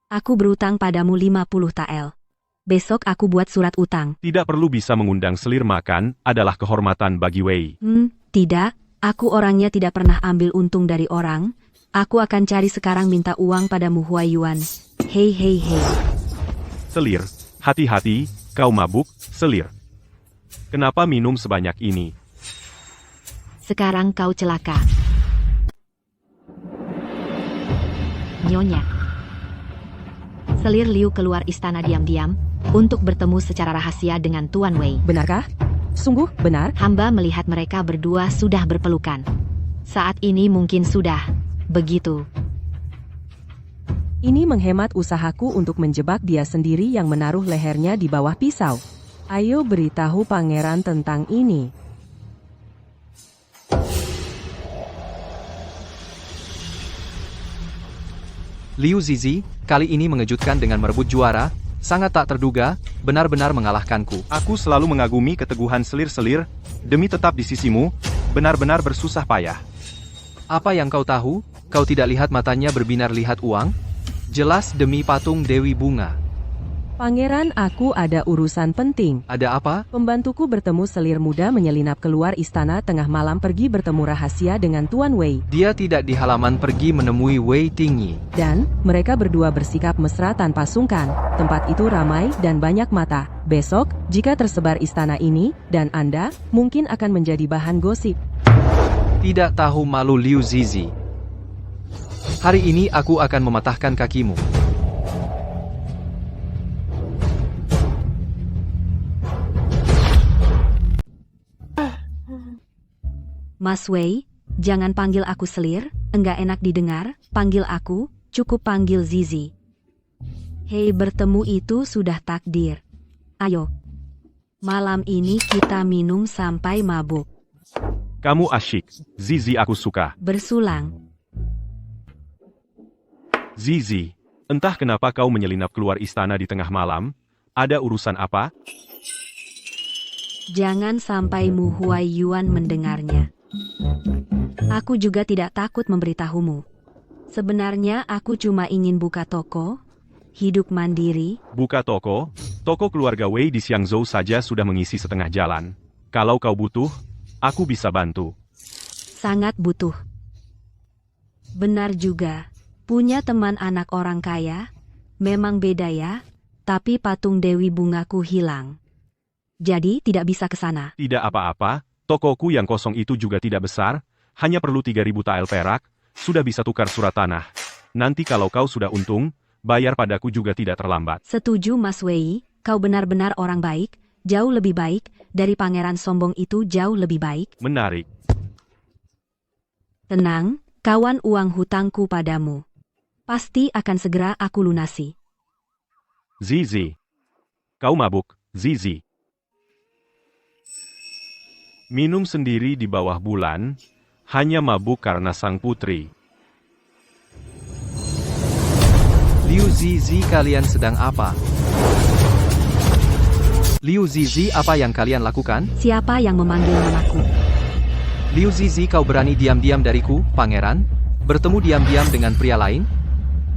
C: Aku berutang padamu 50 tael. Besok aku buat surat utang.
A: Tidak perlu bisa mengundang selir makan, adalah kehormatan bagi Wei.
C: Tidak. Aku orangnya tidak pernah ambil untung dari orang. Aku akan cari sekarang minta uang padamu Huayuan. Hei.
A: Selir, hati-hati, kau mabuk, selir. Kenapa minum sebanyak ini?
E: Sekarang kau celaka. Nyonya. Selir Liu keluar istana diam-diam untuk bertemu secara rahasia dengan Tuan Wei.
D: Benarkah? Sungguh benar?
E: Hamba melihat mereka berdua sudah berpelukan. Saat ini mungkin sudah begitu.
D: Ini menghemat usahaku untuk menjebak dia sendiri yang menaruh lehernya di bawah pisau. Ayo beritahu pangeran tentang ini.
B: Liu Zizi, kali ini mengejutkan dengan merebut juara, sangat tak terduga, benar-benar mengalahkanku.
A: Aku selalu mengagumi keteguhan selir-selir, demi tetap di sisimu, benar-benar bersusah payah.
B: Apa yang kau tahu? Kau tidak lihat matanya berbinar lihat uang? Jelas demi patung Dewi Bunga.
D: Pangeran, aku ada urusan penting.
B: Ada apa?
D: Pembantuku bertemu selir muda menyelinap keluar istana tengah malam pergi bertemu rahasia dengan Tuan Wei.
B: Dia tidak di halaman pergi menemui Wei Tingyi.
D: Dan, mereka berdua bersikap mesra tanpa sungkan. Tempat itu ramai dan banyak mata. Besok, jika tersebar istana ini, dan Anda, mungkin akan menjadi bahan gosip.
B: Tidak tahu malu Liu Zizi. Hari ini aku akan mematahkan kakimu.
C: Mas Wei, jangan panggil aku Selir, enggak enak didengar, panggil aku, cukup panggil Zizi. Hei, bertemu itu sudah takdir. Ayo. Malam ini kita minum sampai mabuk.
A: Kamu asyik, Zizi aku suka.
C: Bersulang.
A: Zizi, entah kenapa kau menyelinap keluar istana di tengah malam, ada urusan apa?
C: Jangan sampai Mu Huai Yuan mendengarnya. Aku juga tidak takut memberitahumu. Sebenarnya aku cuma ingin buka toko, hidup mandiri.
A: Buka toko? Toko keluarga Wei di Xiangzhou saja sudah mengisi setengah jalan. Kalau kau butuh, aku bisa bantu.
C: Sangat butuh. Benar juga. Punya teman anak orang kaya? Memang beda ya, tapi patung Dewi Bungaku hilang. Jadi tidak bisa ke sana.
A: Tidak apa-apa, tokoku yang kosong itu juga tidak besar, hanya perlu 3.000 tael perak, sudah bisa tukar surat tanah. Nanti kalau kau sudah untung, bayar padaku juga tidak terlambat.
C: Setuju Mas Wei, kau benar-benar orang baik, jauh lebih baik, dari pangeran sombong itu jauh lebih baik.
A: Menarik.
C: Tenang, kawan, uang hutangku padamu. Pasti akan segera aku lunasi.
A: Zizi. Kau mabuk, Zizi. Minum sendiri di bawah bulan, hanya mabuk karena sang putri.
B: Liu Zizi, kalian sedang apa? Liu Zizi, apa yang kalian lakukan?
C: Siapa yang memanggil namaku?
B: Liu Zizi, kau berani diam-diam dariku, pangeran? Bertemu diam-diam dengan pria lain?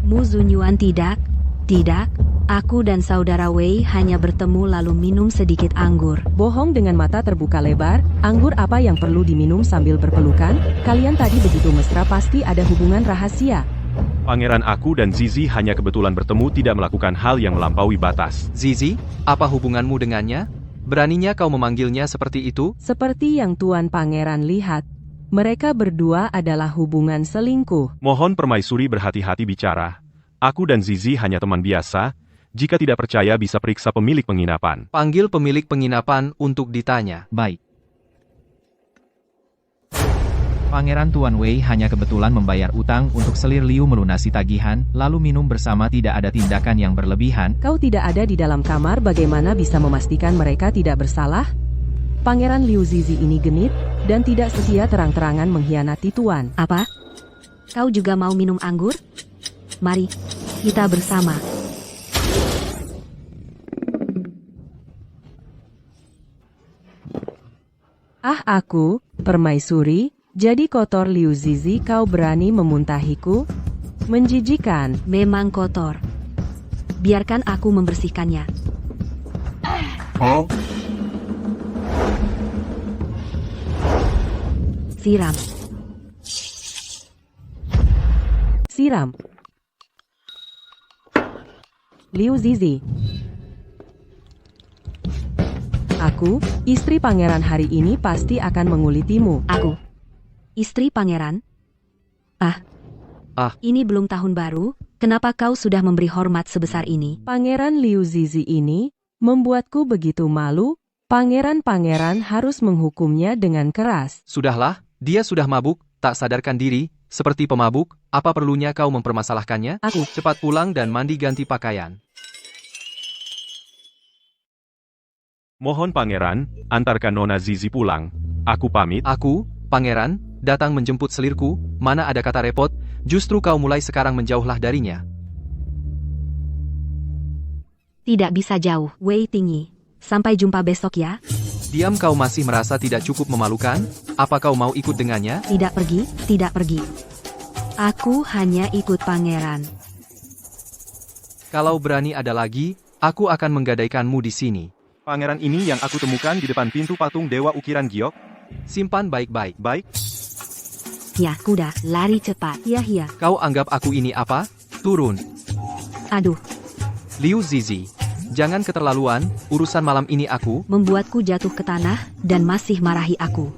C: Mu Zunyuan tidak. Aku dan saudara Wei hanya bertemu lalu minum sedikit anggur.
D: Bohong dengan mata terbuka lebar, anggur apa yang perlu diminum sambil berpelukan? Kalian tadi begitu mesra, pasti ada hubungan rahasia.
A: Pangeran, aku dan Zizi hanya kebetulan bertemu, tidak melakukan hal yang melampaui batas.
B: Zizi, apa hubunganmu dengannya? Beraninya kau memanggilnya seperti itu?
D: Seperti yang Tuan Pangeran lihat, mereka berdua adalah hubungan selingkuh.
A: Mohon permaisuri berhati-hati bicara. Aku dan Zizi hanya teman biasa. Jika tidak percaya bisa periksa pemilik penginapan.
B: Panggil pemilik penginapan untuk ditanya.
H: Baik. Pangeran Tuan Wei hanya kebetulan membayar utang untuk Selir Liu melunasi tagihan, lalu minum bersama, tidak ada tindakan yang berlebihan.
D: Kau tidak ada di dalam kamar, bagaimana bisa memastikan mereka tidak bersalah? Pangeran Liu Zizi ini genit, dan tidak setia terang-terangan mengkhianati Tuan.
C: Apa? Kau juga mau minum anggur? Mari, kita bersama.
D: Ah, aku, permaisuri, jadi kotor. Liu Zizi, kau berani memuntahiku? Menjijikan.
C: Memang kotor. Biarkan aku membersihkannya. Siram.
D: Siram. Liu Zizi. Aku, istri pangeran hari ini pasti akan mengulitimu.
C: Aku. Istri pangeran? Ah.
B: Ah.
C: Ini belum tahun baru, kenapa kau sudah memberi hormat sebesar ini?
D: Pangeran Liu Zizi ini membuatku begitu malu. Pangeran-pangeran harus menghukumnya dengan keras.
B: Sudahlah, dia sudah mabuk, tak sadarkan diri, seperti pemabuk, apa perlunya kau mempermasalahkannya?
D: Aku.
B: Cepat pulang dan mandi ganti pakaian.
A: Mohon pangeran, antarkan Nona Zizi pulang. Aku pamit.
B: Aku, pangeran, datang menjemput selirku, mana ada kata repot, justru kau mulai sekarang menjauhlah darinya.
E: Tidak bisa jauh.
C: Wei Tingyi, sampai jumpa besok ya.
B: Diam, kau masih merasa tidak cukup memalukan? Apa kau mau ikut dengannya?
C: Tidak pergi, tidak pergi. Aku hanya ikut pangeran.
B: Kalau berani ada lagi, aku akan menggadaikanmu di sini.
A: Pangeran ini yang aku temukan di depan pintu patung Dewa Ukiran Giok.
B: Simpan baik-baik.
A: Baik,
E: Ya, kuda, lari cepat.
C: Iya.
B: Kau anggap aku ini apa? Turun.
C: Aduh,
B: Liu Zizi, jangan keterlaluan, urusan malam ini aku.
C: membuatku jatuh ke tanah, dan masih marahi aku.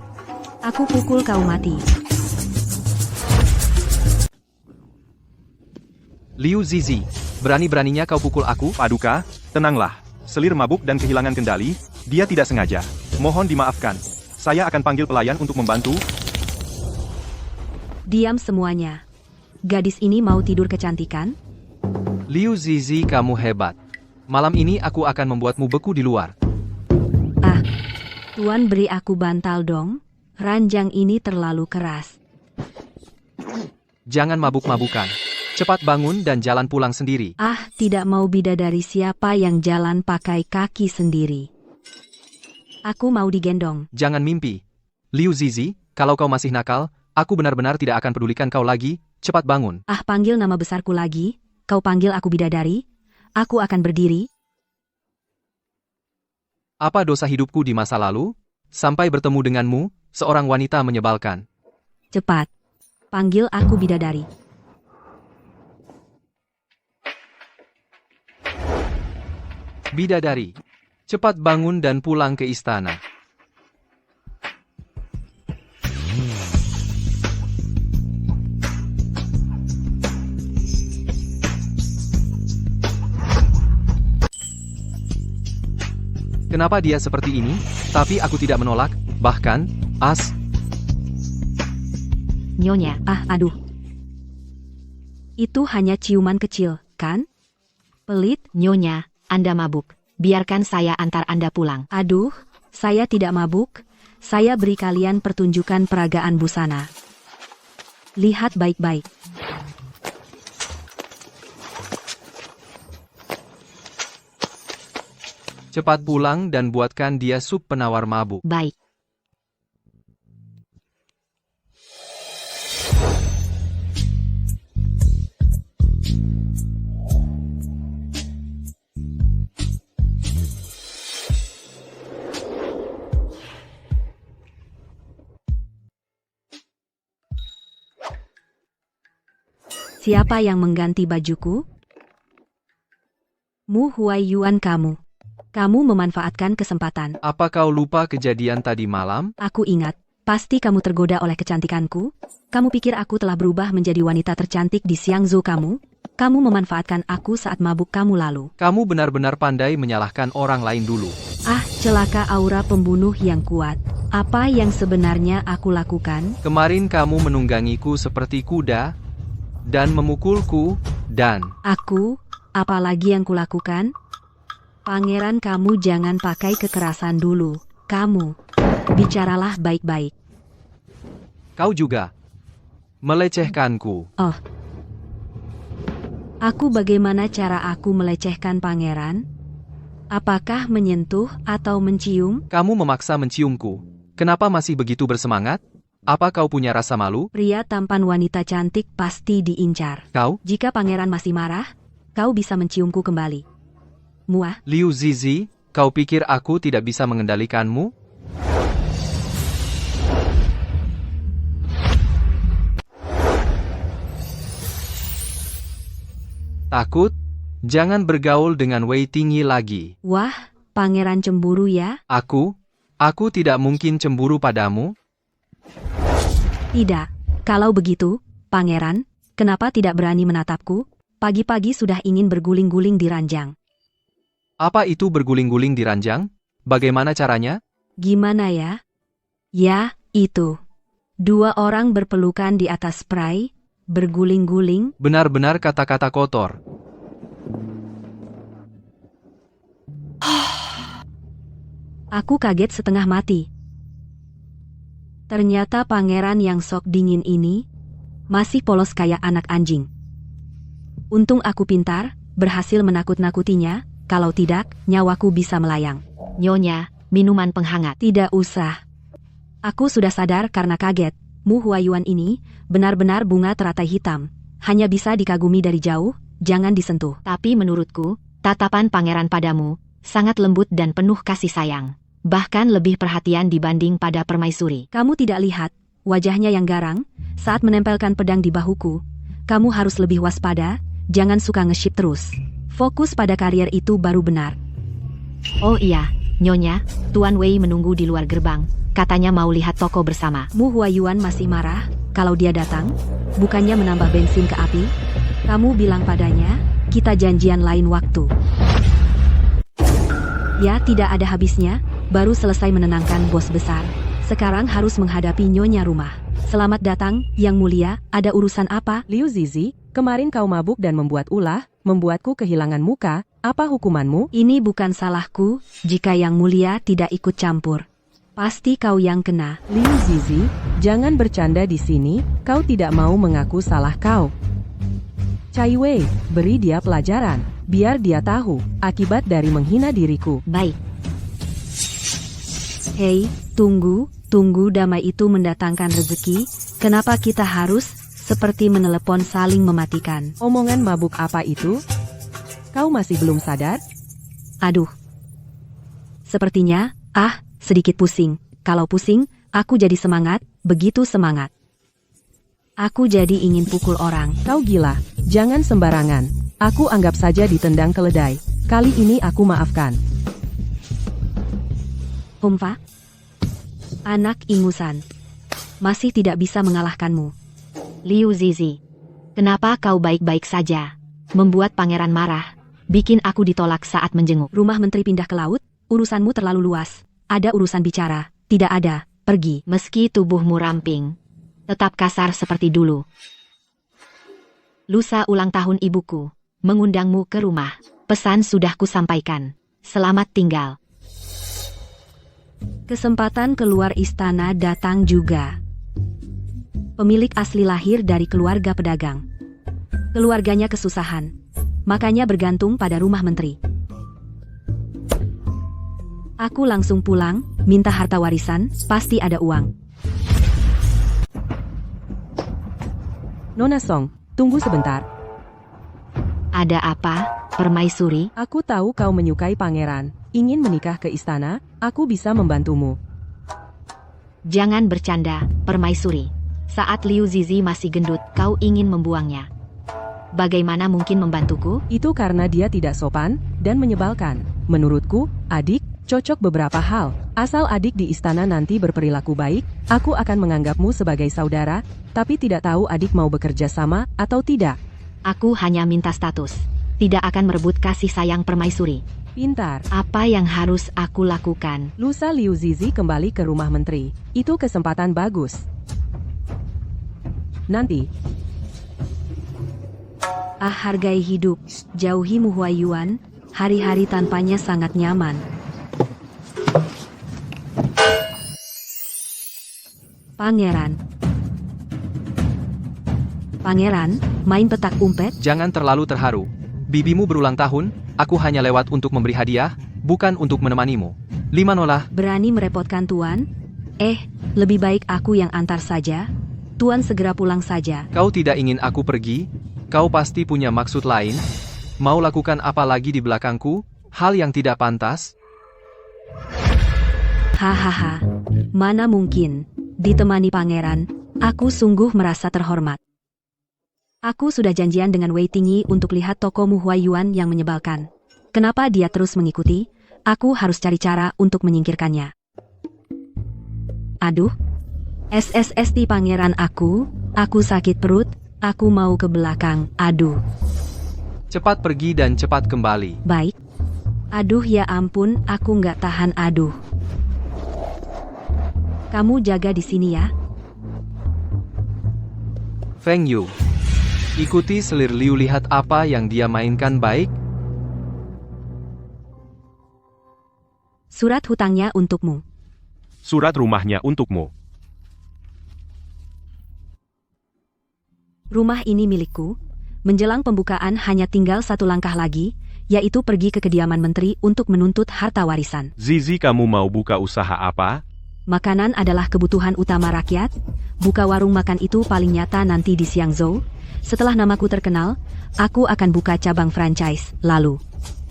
C: Aku pukul kau mati.
B: Liu Zizi, berani-beraninya kau pukul aku?
A: Paduka, tenanglah. Selir mabuk dan kehilangan kendali, dia tidak sengaja. Mohon dimaafkan. Saya akan panggil pelayan untuk membantu.
C: Diam semuanya. Gadis ini mau tidur kecantikan?
B: Liu Zizi, kamu hebat. Malam ini aku akan membuatmu beku di luar.
C: Ah, Tuan beri aku bantal dong. Ranjang ini terlalu keras.
B: Jangan mabuk-mabukan. Cepat bangun dan jalan pulang sendiri.
C: Ah, tidak mau bidadari siapa yang jalan pakai kaki sendiri. Aku mau digendong.
B: Jangan mimpi. Liu Zizi, kalau kau masih nakal, aku benar-benar tidak akan pedulikan kau lagi. Cepat bangun.
C: Ah, panggil nama besarku lagi. Kau panggil aku bidadari. Aku akan berdiri.
B: Apa dosa hidupku di masa lalu? Sampai bertemu denganmu, seorang wanita menyebalkan.
C: Cepat. Panggil aku bidadari.
B: Bidadari, cepat bangun dan pulang ke istana. Kenapa dia seperti ini? Tapi aku tidak menolak, bahkan,
E: Nyonya,
C: Ah, aduh. Itu hanya ciuman kecil, kan? Pelit.
E: Nyonya, Anda mabuk. Biarkan saya antar Anda pulang.
C: Aduh, saya tidak mabuk. Saya beri kalian pertunjukan peragaan busana. Lihat baik-baik.
B: cepat pulang dan buatkan dia sup penawar mabuk.
E: Baik.
C: Siapa yang mengganti bajuku? Mu Huaiyuan kamu. Kamu memanfaatkan kesempatan.
B: Apa kau lupa kejadian tadi malam?
C: Aku ingat. Pasti kamu tergoda oleh kecantikanku. Kamu pikir aku telah berubah menjadi wanita tercantik di Xiangzhou kamu? Kamu memanfaatkan aku saat mabuk kamu lalu.
B: Kamu benar-benar pandai menyalahkan orang lain dulu.
C: Ah, celaka aura pembunuh yang kuat. Apa yang sebenarnya aku lakukan?
B: Kemarin kamu menunggangiku seperti kuda, dan memukulku, dan...
C: Aku? Apalagi yang kulakukan? Pangeran, kamu jangan pakai kekerasan dulu. Kamu. Bicaralah baik-baik.
B: Kau juga melecehkanku.
C: Oh. Aku bagaimana cara aku melecehkan pangeran? Apakah menyentuh atau mencium?
B: Kamu memaksa menciumku. Kenapa masih begitu bersemangat? Apa kau punya rasa malu?
C: Pria tampan wanita cantik pasti diincar.
B: Kau?
C: Jika pangeran masih marah, kau bisa menciumku kembali. Muah.
B: Liu Zizi, kau pikir aku tidak bisa mengendalikanmu? Takut? Jangan bergaul dengan Wei Tingyi lagi.
C: Wah, pangeran cemburu ya?
B: Aku tidak mungkin cemburu padamu.
C: Tidak. Kalau begitu, pangeran, kenapa tidak berani menatapku? Pagi-pagi sudah ingin berguling-guling di ranjang.
B: Apa itu berguling-guling di ranjang? Bagaimana caranya?
C: Gimana ya? Ya, itu. Dua orang berpelukan di atas spray, berguling-guling.
B: Benar-benar kata-kata kotor.
C: Aku kaget setengah mati. Ternyata pangeran yang sok dingin ini masih polos kayak anak anjing. Untung aku pintar, berhasil menakut-nakutinya, kalau tidak, nyawaku bisa melayang.
E: Nyonya, minuman penghangat.
C: Tidak usah. Aku sudah sadar karena kaget. Mu Huayuan ini benar-benar bunga teratai hitam. Hanya bisa dikagumi dari jauh, jangan disentuh.
E: Tapi menurutku, tatapan pangeran padamu sangat lembut dan penuh kasih sayang. Bahkan lebih perhatian dibanding pada permaisuri.
C: Kamu tidak lihat wajahnya yang garang saat menempelkan pedang di bahuku. Kamu harus lebih waspada, jangan suka nge-ship terus. Fokus pada karier itu baru benar.
E: Oh iya, Nyonya, Tuan Wei menunggu di luar gerbang. Katanya mau lihat toko bersama.
C: Mu Huayuan masih marah kalau dia datang, bukannya menambah bensin ke api. Kamu bilang padanya, kita janjian lain waktu. Ya, tidak ada habisnya, baru selesai menenangkan bos besar. Sekarang harus menghadapi nyonya rumah. Selamat datang, Yang Mulia, ada urusan apa?
D: Liu Zizi, kemarin kau mabuk dan membuat ulah, membuatku kehilangan muka, apa hukumanmu?
C: Ini bukan salahku, jika Yang Mulia tidak ikut campur. Pasti kau yang kena.
D: Liu Zizi, jangan bercanda di sini, kau tidak mau mengaku salah kau. Cai Wei, beri dia pelajaran, biar dia tahu, akibat dari menghina diriku.
E: Baik.
C: Hei, tunggu damai itu mendatangkan rezeki, kenapa kita harus seperti menelepon saling mematikan?
D: Omongan mabuk apa itu? Kau masih belum sadar?
C: Aduh. Sepertinya, sedikit pusing. Kalau pusing, aku jadi semangat, begitu semangat. Aku jadi ingin pukul orang.
D: Kau gila, jangan sembarangan. Aku anggap saja ditendang keledai. Kali ini aku maafkan.
C: Humfa? Anak ingusan. Masih tidak bisa mengalahkanmu.
E: Liu Zizi, kenapa kau baik-baik saja? Membuat pangeran marah, bikin aku ditolak saat menjenguk.
C: Rumah menteri pindah ke laut, urusanmu terlalu luas. Ada urusan bicara, tidak ada, pergi.
E: Meski tubuhmu ramping, tetap kasar seperti dulu. Lusa ulang tahun ibuku, mengundangmu ke rumah. Pesan sudah kusampaikan. Selamat tinggal.
C: Kesempatan keluar istana datang juga. Pemilik asli lahir dari keluarga pedagang. Keluarganya kesusahan, makanya bergantung pada rumah menteri. Aku langsung pulang, minta harta warisan, pasti ada uang.
D: Nona Song, tunggu sebentar.
E: Ada apa, permaisuri?
D: Aku tahu kau menyukai pangeran, ingin menikah ke istana, aku bisa membantumu.
E: Jangan bercanda, permaisuri. Saat Liu Zizi masih gendut, kau ingin membuangnya. Bagaimana mungkin membantuku?
D: Itu karena dia tidak sopan dan menyebalkan. Menurutku, adik, cocok beberapa hal. Asal adik di istana nanti berperilaku baik, aku akan menganggapmu sebagai saudara, tapi tidak tahu adik mau bekerja sama atau tidak.
E: Aku hanya minta status. Tidak akan merebut kasih sayang permaisuri.
D: Pintar.
E: Apa yang harus aku lakukan?
D: Lusa Liu Zizi kembali ke rumah menteri. Itu kesempatan bagus. Nanti.
C: Hargai hidup, jauhi Mu Huayuan, hari-hari tanpanya sangat nyaman. Pangeran, main petak umpet?
B: Jangan terlalu terharu. Bibimu berulang tahun, aku hanya lewat untuk memberi hadiah, bukan untuk menemanimu. 5 nolah.
C: Berani merepotkan Tuan? Lebih baik aku yang antar saja. Tuan segera pulang saja.
B: Kau tidak ingin aku pergi? Kau pasti punya maksud lain? Mau lakukan apa lagi di belakangku? Hal yang tidak pantas?
C: Hahaha, mana mungkin. Ditemani pangeran, aku sungguh merasa terhormat. Aku sudah janjian dengan Wei Tingyi untuk lihat toko Mu Huayuan yang menyebalkan. Kenapa dia terus mengikuti? Aku harus cari cara untuk menyingkirkannya. Aduh, SSST pangeran aku sakit perut, aku mau ke belakang, aduh.
B: Cepat pergi dan cepat kembali.
C: Baik. Aduh ya ampun, aku nggak tahan aduh. Kamu jaga di sini ya.
B: Feng Yu. Ikuti selir Liu, lihat apa yang dia mainkan baik.
C: Surat hutangnya untukmu.
A: Surat rumahnya untukmu.
C: Rumah ini milikku. Menjelang pembukaan hanya tinggal satu langkah lagi, yaitu pergi ke kediaman menteri untuk menuntut harta warisan.
A: Zizi, kamu mau buka usaha apa?
C: Makanan adalah kebutuhan utama rakyat. Buka warung makan itu paling nyata nanti di Xiangzhou. Setelah namaku terkenal, aku akan buka cabang franchise. Lalu,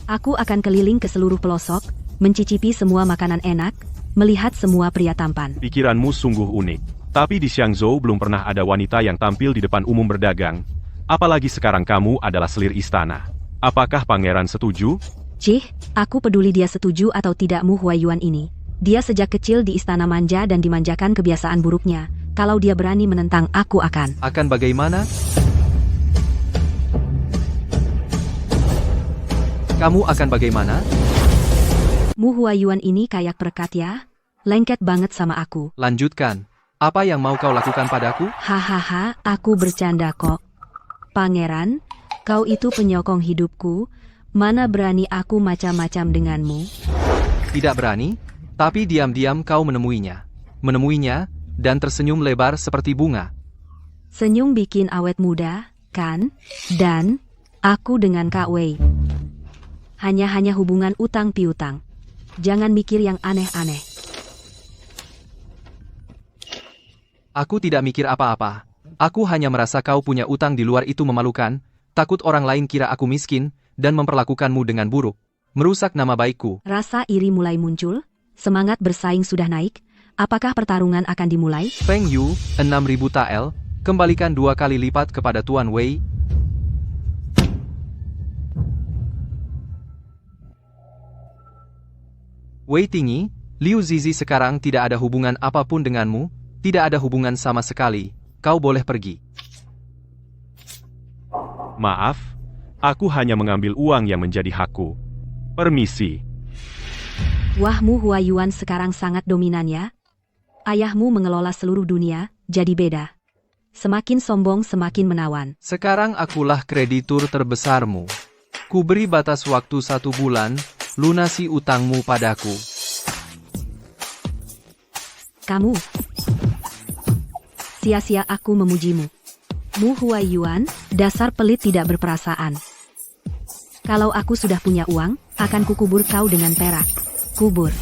C: aku akan keliling ke seluruh pelosok, mencicipi semua makanan enak, melihat semua pria tampan.
A: Pikiranmu sungguh unik. Tapi di Xiangzhou belum pernah ada wanita yang tampil di depan umum berdagang. Apalagi sekarang kamu adalah selir istana. Apakah pangeran setuju?
C: Cih, aku peduli dia setuju atau tidak Mu Huaiyuan ini. Dia sejak kecil di istana manja dan dimanjakan kebiasaan buruknya. Kalau dia berani menentang, aku akan.
B: Akan bagaimana? Kamu akan bagaimana?
C: Mu Huaiyuan ini kayak perekat ya. Lengket banget sama aku.
B: Lanjutkan. Apa yang mau kau lakukan padaku?
C: Hahaha, aku bercanda kok. Pangeran, kau itu penyokong hidupku. Mana berani aku macam-macam denganmu?
B: Tidak berani, tapi diam-diam kau menemuinya. Menemuinya, dan tersenyum lebar seperti bunga.
C: Senyum bikin awet muda, kan? Dan, aku dengan Kak Wei. Hanya hubungan utang piutang. Jangan mikir yang aneh-aneh.
B: Aku tidak mikir apa-apa. Aku hanya merasa kau punya utang di luar itu memalukan, takut orang lain kira aku miskin, dan memperlakukanmu dengan buruk. Merusak nama baikku.
C: Rasa iri mulai muncul, semangat bersaing sudah naik. Apakah pertarungan akan dimulai?
B: Feng Yu, 6.000 tael, kembalikan 2 kali lipat kepada Tuan Wei. Wei Tinggi, Liu Zizi sekarang tidak ada hubungan apapun denganmu, tidak ada hubungan sama sekali. Kau boleh pergi.
A: Maaf, aku hanya mengambil uang yang menjadi hakku. Permisi.
C: Wah, Mu Huaiyuan sekarang sangat dominan ya. Ayahmu mengelola seluruh dunia, jadi beda. Semakin sombong semakin menawan.
B: Sekarang akulah kreditur terbesarmu. Ku beri batas waktu 1 bulan, lunasi utangmu padaku.
C: Kamu. Sia-sia aku memujimu. Mu Huaiyuan, dasar pelit tidak berperasaan. Kalau aku sudah punya uang, akan kukubur kau dengan perak. Kubur.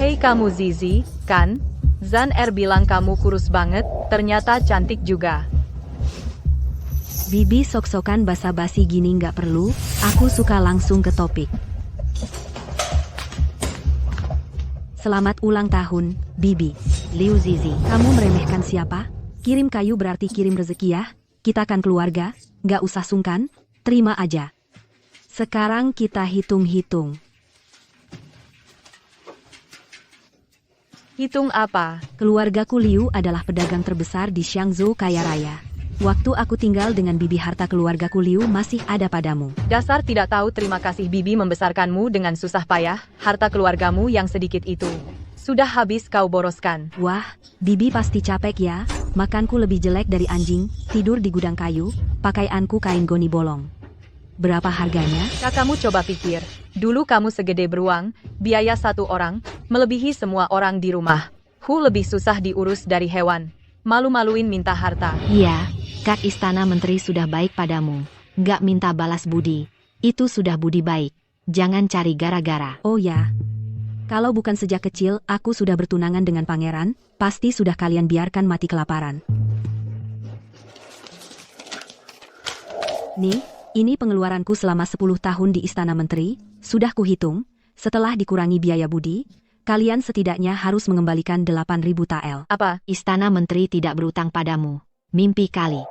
F: Hei kamu Zizi, kan? Zan Er bilang kamu kurus banget, ternyata cantik juga.
C: Bibi sok-sokan basa-basi gini nggak perlu, aku suka langsung ke topik. Selamat ulang tahun, Bibi. Liu Zizi, kamu meremehkan siapa? Kirim kayu berarti kirim rezeki ya. Kita kan keluarga, nggak usah sungkan, terima aja. Sekarang kita hitung-hitung.
F: Hitung apa?
C: Keluargaku Liu adalah pedagang terbesar di Xiangzhou kaya raya. Waktu aku tinggal dengan Bibi, harta keluargaku Liu masih ada padamu.
F: Dasar tidak tahu terima kasih. Bibi membesarkanmu dengan susah payah, harta keluargamu yang sedikit itu sudah habis kau boroskan.
C: Wah, Bibi pasti capek ya. Makanku lebih jelek dari anjing, tidur di gudang kayu, pakaianku kain goni bolong. Berapa harganya?
F: Kakakmu coba pikir, dulu kamu segede beruang, biaya 1 orang, melebihi semua orang di rumah. Lebih susah diurus dari hewan. Malu-maluin minta harta.
E: Iya, Kak Istana Menteri sudah baik padamu. Nggak minta balas budi. Itu sudah budi baik. Jangan cari gara-gara.
C: Oh ya. Kalau bukan sejak kecil aku sudah bertunangan dengan pangeran, pasti sudah kalian biarkan mati kelaparan. Nih, ini pengeluaranku selama 10 tahun di Istana Menteri, sudah kuhitung, setelah dikurangi biaya budi, kalian setidaknya harus mengembalikan 8.000 tael.
F: Apa?
E: Istana Menteri tidak berutang padamu. Mimpi kali.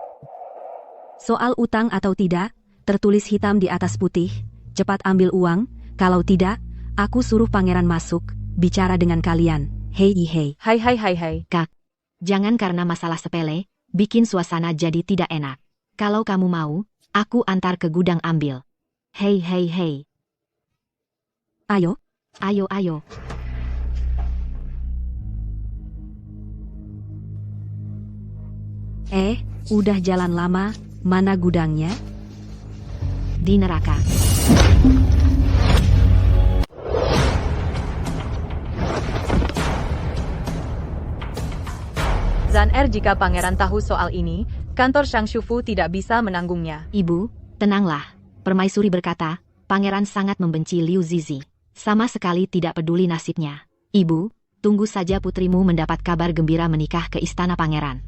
C: Soal utang atau tidak, tertulis hitam di atas putih, cepat ambil uang, kalau tidak, Aku suruh pangeran masuk, bicara dengan kalian. Hei hei.
F: Hai.
E: Kak, jangan karena masalah sepele, bikin suasana jadi tidak enak. Kalau kamu mau, aku antar ke gudang ambil. Hei.
C: Ayo,
E: Ayo.
C: udah jalan lama, mana gudangnya?
E: Di neraka.
F: Zan jika pangeran tahu soal ini, kantor Shang Shufu tidak bisa menanggungnya.
E: Ibu, tenanglah. Permaisuri berkata, pangeran sangat membenci Liu Zizi. Sama sekali tidak peduli nasibnya. Ibu, tunggu saja putrimu mendapat kabar gembira menikah ke istana pangeran.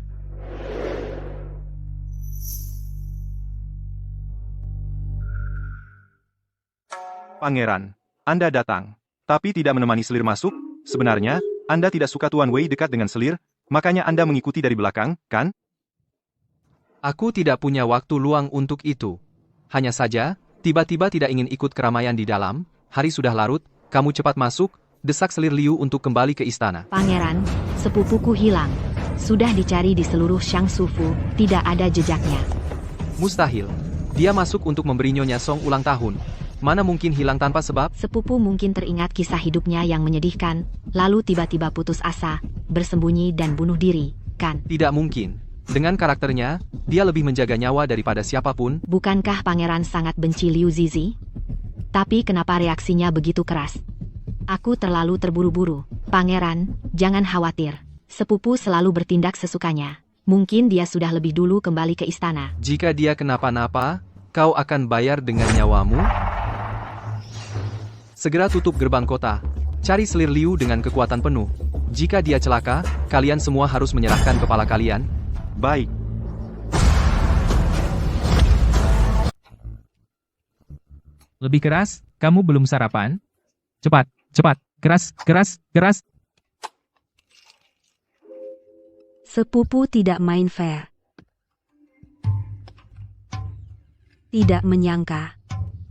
A: Pangeran, Anda datang. Tapi tidak menemani selir masuk? Sebenarnya, Anda tidak suka Tuan Wei dekat dengan selir, makanya Anda mengikuti dari belakang, kan?
B: Aku tidak punya waktu luang untuk itu. Hanya saja, tiba-tiba tidak ingin ikut keramaian di dalam. Hari sudah larut, kamu cepat masuk, desak selir Liu untuk kembali ke istana.
E: Pangeran, sepupuku hilang. Sudah dicari di seluruh Shang Shufu, tidak ada jejaknya.
B: Mustahil. Dia masuk untuk memberi Nyonya Song ulang tahun. Mana mungkin hilang tanpa sebab?
E: Sepupu mungkin teringat kisah hidupnya yang menyedihkan, lalu tiba-tiba putus asa, bersembunyi dan bunuh diri, kan?
B: Tidak mungkin. Dengan karakternya, dia lebih menjaga nyawa daripada siapapun.
E: Bukankah pangeran sangat benci Liu Zizi? Tapi kenapa reaksinya begitu keras? Aku terlalu terburu-buru. Pangeran, jangan khawatir. Sepupu selalu bertindak sesukanya. Mungkin dia sudah lebih dulu kembali ke istana.
B: Jika dia kenapa-napa, kau akan bayar dengan nyawamu? Segera tutup gerbang kota. Cari selir Liu dengan kekuatan penuh. Jika dia celaka, kalian semua harus menyerahkan kepala kalian.
A: Baik.
H: Lebih keras, kamu belum sarapan? Cepat, keras.
C: Sepupu tidak main fair. Tidak menyangka.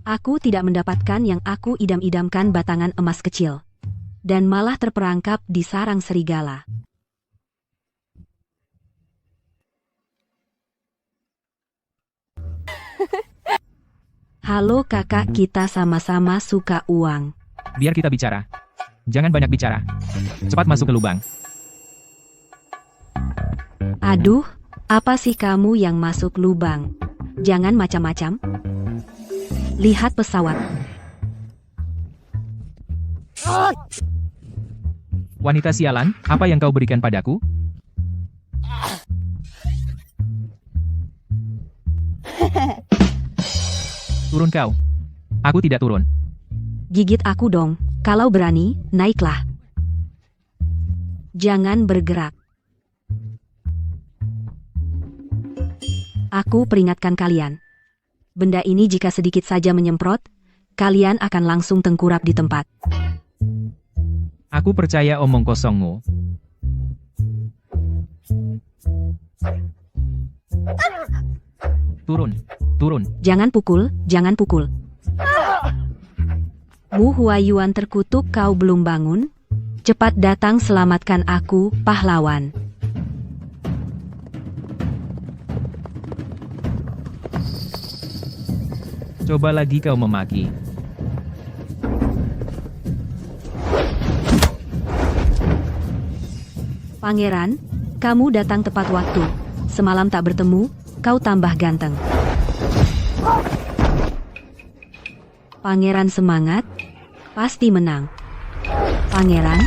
C: Aku tidak mendapatkan yang aku idam-idamkan, batangan emas kecil. Dan malah terperangkap di sarang serigala. Halo kakak, kita sama-sama suka uang.
H: Biar kita bicara. Jangan banyak bicara. Cepat masuk ke lubang.
C: Aduh, apa sih kamu yang masuk lubang? Jangan macam-macam. Lihat pesawat.
H: Wanita sialan, apa yang kau berikan padaku? Turun kau. Aku tidak turun.
C: Gigit aku dong. Kalau berani, naiklah. Jangan bergerak. Aku peringatkan kalian. Benda ini jika sedikit saja menyemprot, kalian akan langsung tengkurap di tempat.
H: Aku percaya omong kosongmu. Turun.
C: Jangan pukul. Mu Huayuan terkutuk, kau belum bangun? Cepat datang selamatkan aku, pahlawan.
H: Coba lagi kau memaki.
C: Pangeran, kamu datang tepat waktu. Semalam tak bertemu, kau tambah ganteng. Pangeran semangat, pasti menang. Pangeran,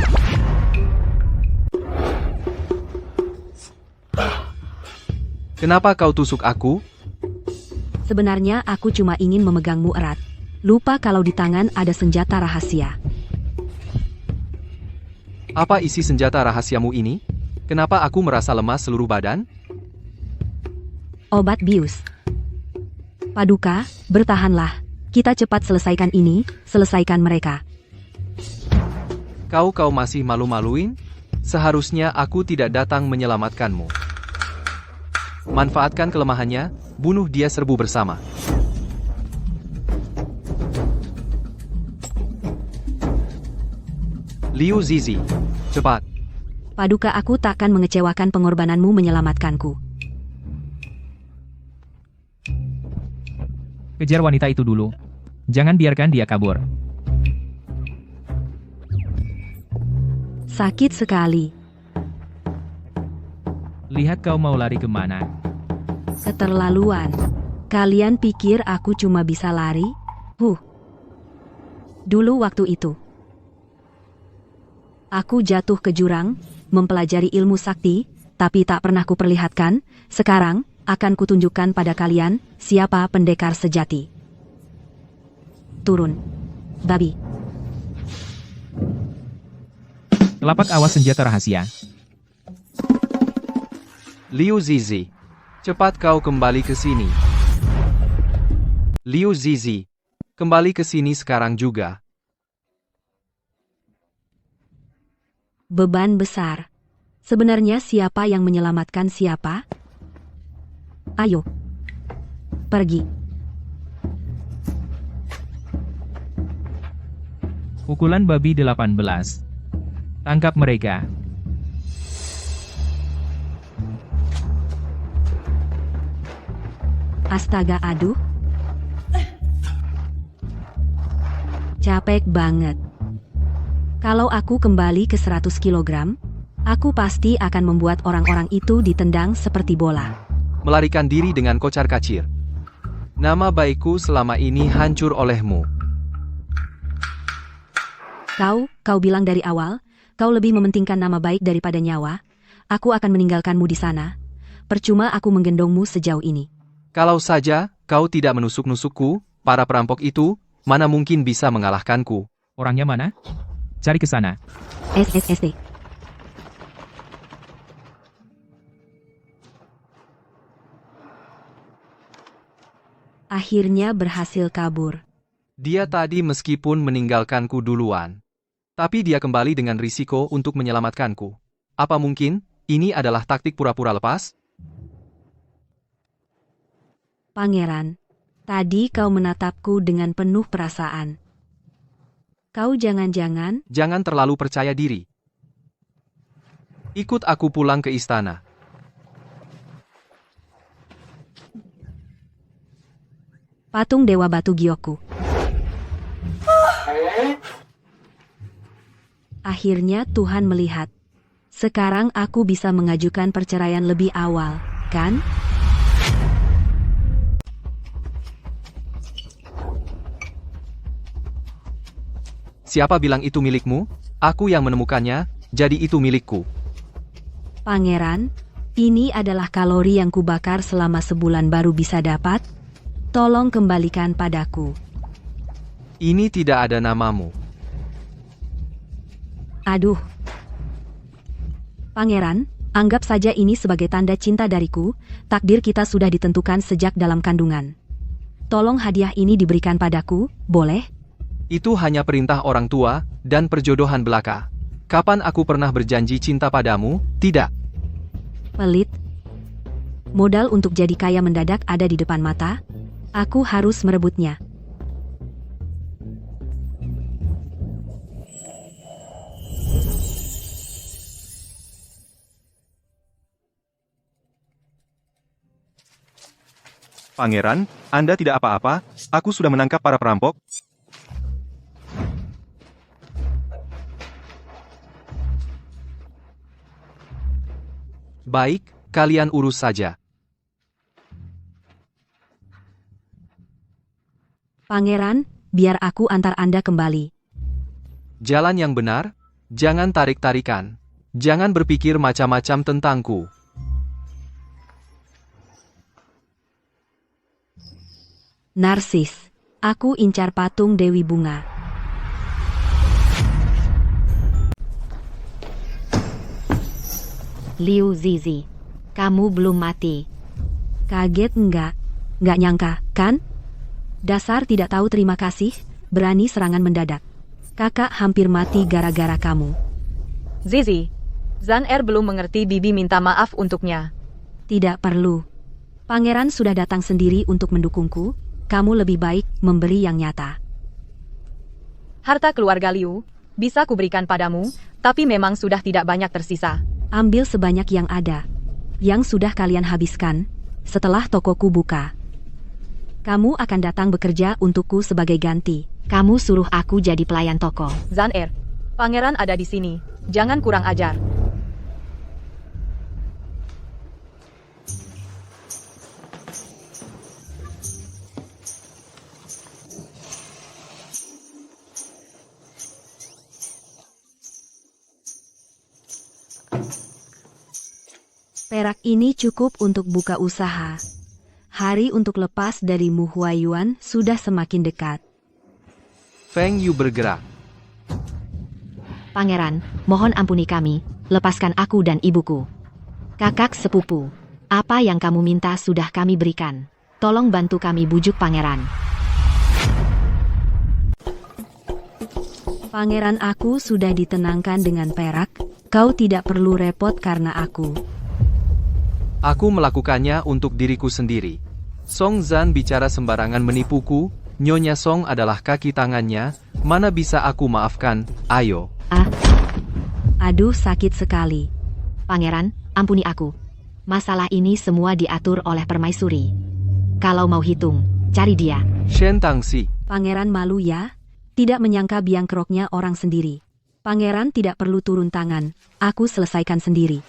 B: Kenapa kau tusuk aku?
C: sebenarnya aku cuma ingin memegangmu erat. Lupa kalau di tangan ada senjata rahasia.
B: Apa isi senjata rahasiamu ini? Kenapa aku merasa lemas seluruh badan?
C: Obat bius. Paduka, bertahanlah. Kita cepat selesaikan ini, selesaikan mereka.
B: Kau masih malu-maluin? Seharusnya aku tidak datang menyelamatkanmu. Manfaatkan kelemahannya, bunuh dia serbu bersama. Liu Zizi, cepat.
C: Paduka, aku takkan mengecewakan pengorbananmu menyelamatkanku.
H: Kejar wanita itu dulu. Jangan biarkan dia kabur.
C: Sakit sekali.
H: Lihat kau mau lari kemana.
C: Keterlaluan. Kalian pikir aku cuma bisa lari? Dulu waktu itu, aku jatuh ke jurang, mempelajari ilmu sakti, tapi tak pernah kuperlihatkan. Sekarang, akan kutunjukkan pada kalian, siapa pendekar sejati. Turun. Babi.
H: Telapak awas senjata rahasia.
B: Liu Zizi, cepat kau kembali ke sini. Liu Zizi, kembali ke sini sekarang juga.
C: Beban besar. Sebenarnya siapa yang menyelamatkan siapa? Ayo. Pergi.
H: Pukulan babi 18. Tangkap mereka.
C: Astaga, aduh. Capek banget. Kalau aku kembali ke 100 kilogram, aku pasti akan membuat orang-orang itu ditendang seperti bola.
B: Melarikan diri dengan kocar-kacir. Nama baikku selama ini hancur olehmu.
C: Kau bilang dari awal, kau lebih mementingkan nama baik daripada nyawa. Aku akan meninggalkanmu di sana. Percuma aku menggendongmu sejauh ini.
B: Kalau saja kau tidak menusuk-nusukku, para perampok itu, mana mungkin bisa mengalahkanku.
H: Orangnya mana? Cari ke sana.
C: SSST. Akhirnya berhasil kabur.
B: Dia tadi meskipun meninggalkanku duluan. Tapi dia kembali dengan risiko untuk menyelamatkanku. Apa mungkin, ini adalah taktik pura-pura lepas?
C: Pangeran, tadi kau menatapku dengan penuh perasaan. Kau jangan-jangan...
B: Jangan terlalu percaya diri. Ikut aku pulang ke istana.
C: Patung Dewa Batu Gyoku. Akhirnya Tuhan melihat. Sekarang aku bisa mengajukan perceraian lebih awal, kan?
B: Siapa bilang itu milikmu? Aku yang menemukannya, jadi itu milikku.
C: Pangeran, ini adalah kalori yang kubakar selama sebulan baru bisa dapat. Tolong kembalikan padaku.
B: Ini tidak ada namamu.
C: Aduh. Pangeran, anggap saja ini sebagai tanda cinta dariku. Takdir kita sudah ditentukan sejak dalam kandungan. Tolong hadiah ini diberikan padaku, boleh?
B: Itu hanya perintah orang tua dan perjodohan belaka. Kapan aku pernah berjanji cinta padamu? Tidak.
C: Pelit. Modal untuk jadi kaya mendadak ada di depan mata. Aku harus merebutnya.
A: Pangeran, Anda tidak apa-apa, aku sudah menangkap para perampok.
B: Baik, kalian urus saja.
C: Pangeran, biar aku antar Anda kembali.
B: Jalan yang benar, jangan tarik-tarikan. Jangan berpikir macam-macam tentangku.
C: Narsis, aku incar patung Dewi Bunga.
E: Liu Zizi, kamu belum mati.
C: Kaget enggak? Enggak nyangka, kan? Dasar tidak tahu terima kasih, berani serangan mendadak. Kakak hampir mati gara-gara kamu.
F: Zizi, Zan Er belum mengerti Bibi minta maaf untuknya.
C: Tidak perlu. Pangeran sudah datang sendiri untuk mendukungku, kamu lebih baik memberi yang nyata.
F: Harta keluarga Liu, Bisa kuberikan padamu, tapi memang sudah tidak banyak tersisa.
C: Ambil sebanyak yang ada. Yang sudah kalian habiskan, setelah tokoku buka. Kamu akan datang bekerja untukku sebagai ganti.
E: Kamu suruh aku jadi pelayan toko.
F: Zan-er, pangeran ada di sini. Jangan kurang ajar.
C: Perak ini cukup untuk buka usaha. Hari untuk lepas dari Mu Huayuan sudah semakin dekat.
B: Feng Yu bergerak.
E: Pangeran, mohon ampuni kami, lepaskan aku dan ibuku. Kakak sepupu, apa yang kamu minta sudah kami berikan. Tolong bantu kami bujuk pangeran.
C: Pangeran, aku sudah ditenangkan dengan perak. Kau tidak perlu repot karena aku.
B: Aku melakukannya untuk diriku sendiri. Song Zan bicara sembarangan menipuku, Nyonya Song adalah kaki tangannya, mana bisa aku maafkan, ayo.
C: Aduh, sakit sekali.
E: Pangeran, ampuni aku. Masalah ini semua diatur oleh permaisuri. Kalau mau hitung, cari dia.
B: Shen Tangxi.
C: Pangeran malu ya? Tidak menyangka biang keroknya orang sendiri. Pangeran tidak perlu turun tangan, aku selesaikan sendiri.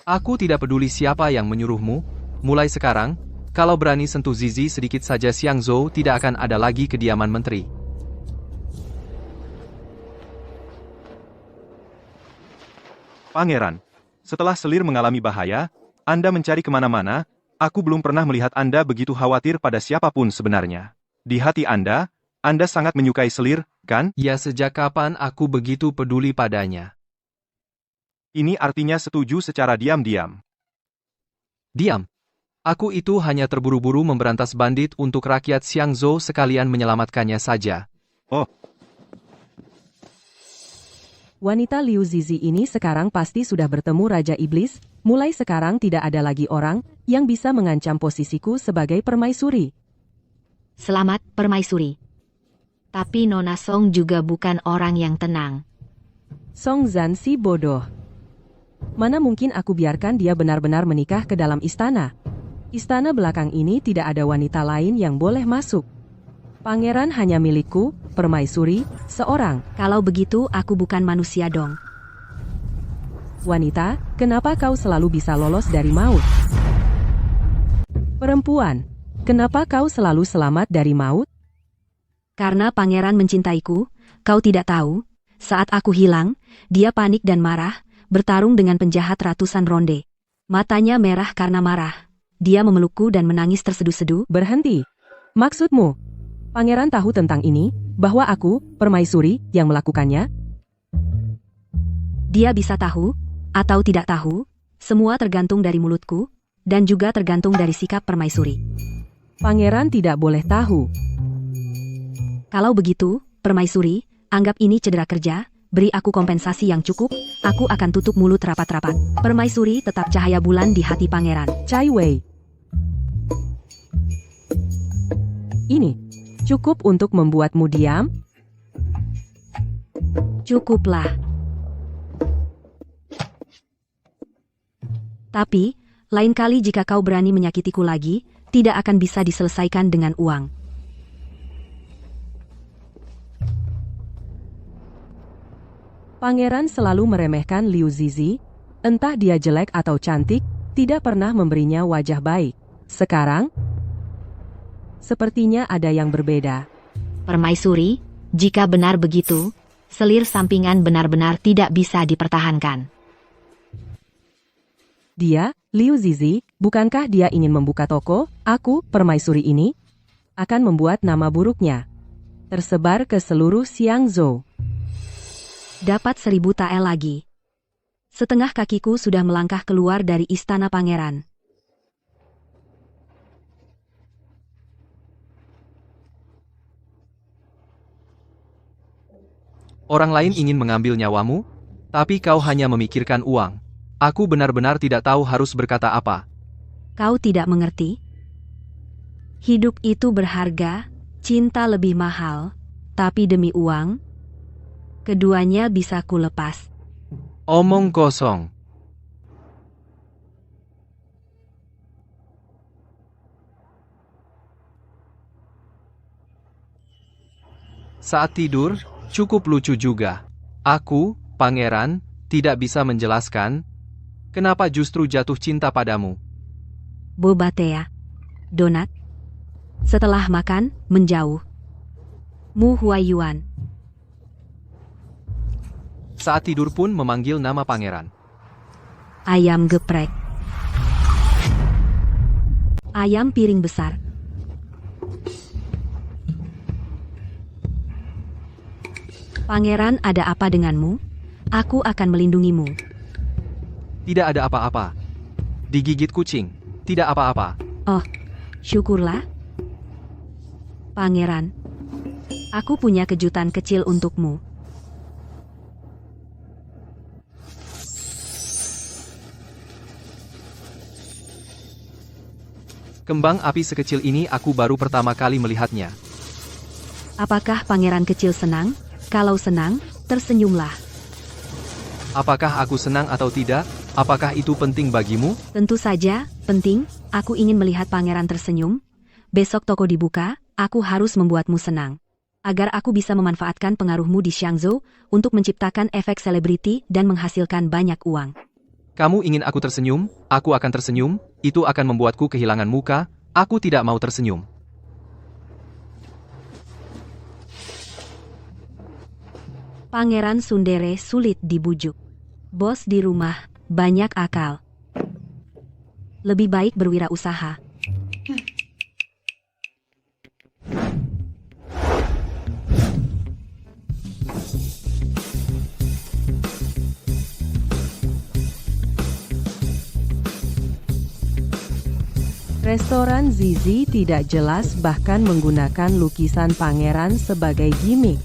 B: Aku tidak peduli siapa yang menyuruhmu. Mulai sekarang, kalau berani sentuh Zizi sedikit saja, Xiangzhou tidak akan ada lagi kediaman menteri.
A: Pangeran, setelah Selir mengalami bahaya, Anda mencari kemana-mana, aku belum pernah melihat Anda begitu khawatir pada siapapun sebenarnya. Di hati Anda sangat menyukai Selir, kan?
B: Ya, sejak kapan aku begitu peduli padanya?
A: Ini artinya setuju secara diam-diam.
B: Diam. Aku itu hanya terburu-buru memberantas bandit untuk rakyat Xiangzhou sekalian menyelamatkannya saja.
A: Oh.
D: Wanita Liu Zizi ini sekarang pasti sudah bertemu Raja Iblis. Mulai sekarang tidak ada lagi orang yang bisa mengancam posisiku sebagai permaisuri.
E: Selamat, permaisuri. Tapi Nona Song juga bukan orang yang tenang.
D: Song Zan si bodoh. Mana mungkin aku biarkan dia benar-benar menikah ke dalam istana? Istana belakang ini tidak ada wanita lain yang boleh masuk. Pangeran hanya milikku, permaisuri, seorang.
C: Kalau begitu aku bukan manusia dong.
D: Wanita, kenapa kau selalu bisa lolos dari maut? Perempuan, kenapa kau selalu selamat dari maut?
C: Karena pangeran mencintaiku, kau tidak tahu. Saat aku hilang, dia panik dan marah, bertarung dengan penjahat ratusan ronde. Matanya merah karena marah. Dia memelukku dan menangis terseduh-seduh.
D: Berhenti. Maksudmu, pangeran tahu tentang ini, bahwa aku, permaisuri, yang melakukannya?
C: Dia bisa tahu, atau tidak tahu, semua tergantung dari mulutku, dan juga tergantung dari sikap permaisuri.
D: Pangeran tidak boleh tahu.
C: Kalau begitu, permaisuri, anggap ini cedera kerja, beri aku kompensasi yang cukup, aku akan tutup mulut rapat-rapat. Permaisuri tetap cahaya bulan di hati pangeran.
D: Cai Wei. Ini cukup untuk membuatmu diam?
C: Cukuplah. Tapi, lain kali jika kau berani menyakitiku lagi, tidak akan bisa diselesaikan dengan uang.
D: Pangeran selalu meremehkan Liu Zizi, entah dia jelek atau cantik, tidak pernah memberinya wajah baik. Sekarang, sepertinya ada yang berbeda.
E: Permaisuri, jika benar begitu, Selir sampingan benar-benar tidak bisa dipertahankan.
D: Dia, Liu Zizi, bukankah dia ingin membuka toko? Aku, permaisuri ini, akan membuat nama buruknya tersebar ke seluruh Xiangzhou.
C: Dapat 1000 tael lagi. Setengah kakiku sudah melangkah keluar dari istana pangeran.
B: Orang lain ingin mengambil nyawamu, tapi kau hanya memikirkan uang. Aku benar-benar tidak tahu harus berkata apa.
C: Kau tidak mengerti? Hidup itu berharga, cinta lebih mahal, Tapi demi uang, keduanya bisa kulepas.
B: Omong kosong. Saat tidur, cukup lucu juga. Aku, pangeran, tidak bisa menjelaskan kenapa justru jatuh cinta padamu.
C: Bobatea. Donat. Setelah makan, menjauh. Mu Huaiyuan.
B: Saat tidur pun memanggil nama pangeran.
C: Ayam geprek. Ayam piring besar. Pangeran, ada apa denganmu? Aku akan melindungimu.
B: Tidak ada apa-apa. Digigit kucing. Tidak apa-apa.
C: Oh, syukurlah. Pangeran, aku punya kejutan kecil untukmu.
B: Kembang api sekecil ini aku baru pertama kali melihatnya.
C: Apakah pangeran kecil senang? Kalau senang, tersenyumlah.
B: Apakah aku senang atau tidak? Apakah itu penting bagimu?
C: Tentu saja, penting. Aku ingin melihat pangeran tersenyum. Besok toko dibuka, aku harus membuatmu senang. Agar aku bisa memanfaatkan pengaruhmu di Xiangzhou untuk menciptakan efek selebriti dan menghasilkan banyak uang.
B: Kamu ingin aku tersenyum? Aku akan tersenyum. Itu akan membuatku kehilangan muka. Aku tidak mau tersenyum.
C: Pangeran Sundere sulit dibujuk. Bos di rumah, banyak akal. Lebih baik berwirausaha.
D: Restoran Zizi tidak jelas bahkan menggunakan lukisan pangeran sebagai gimmick.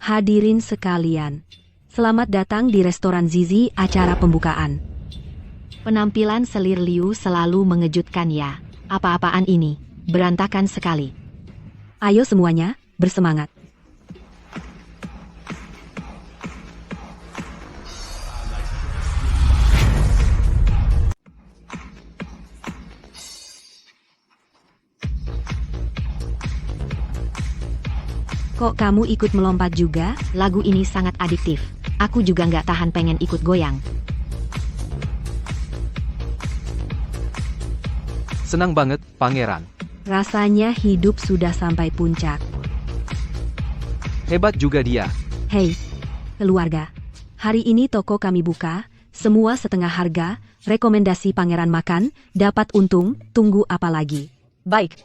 C: Hadirin sekalian, selamat datang di restoran Zizi acara pembukaan.
E: Penampilan selir Liu selalu mengejutkan ya. Apa-apaan ini? Berantakan sekali.
C: Ayo semuanya, bersemangat. Kok kamu ikut melompat juga?
E: Lagu ini sangat adiktif. Aku juga nggak tahan pengen ikut goyang.
B: Senang banget, pangeran.
C: Rasanya hidup sudah sampai puncak.
B: Hebat juga dia.
C: Hei, keluarga. Hari ini toko kami buka, semua setengah harga, rekomendasi pangeran makan, dapat untung, tunggu apa lagi?
F: Baik.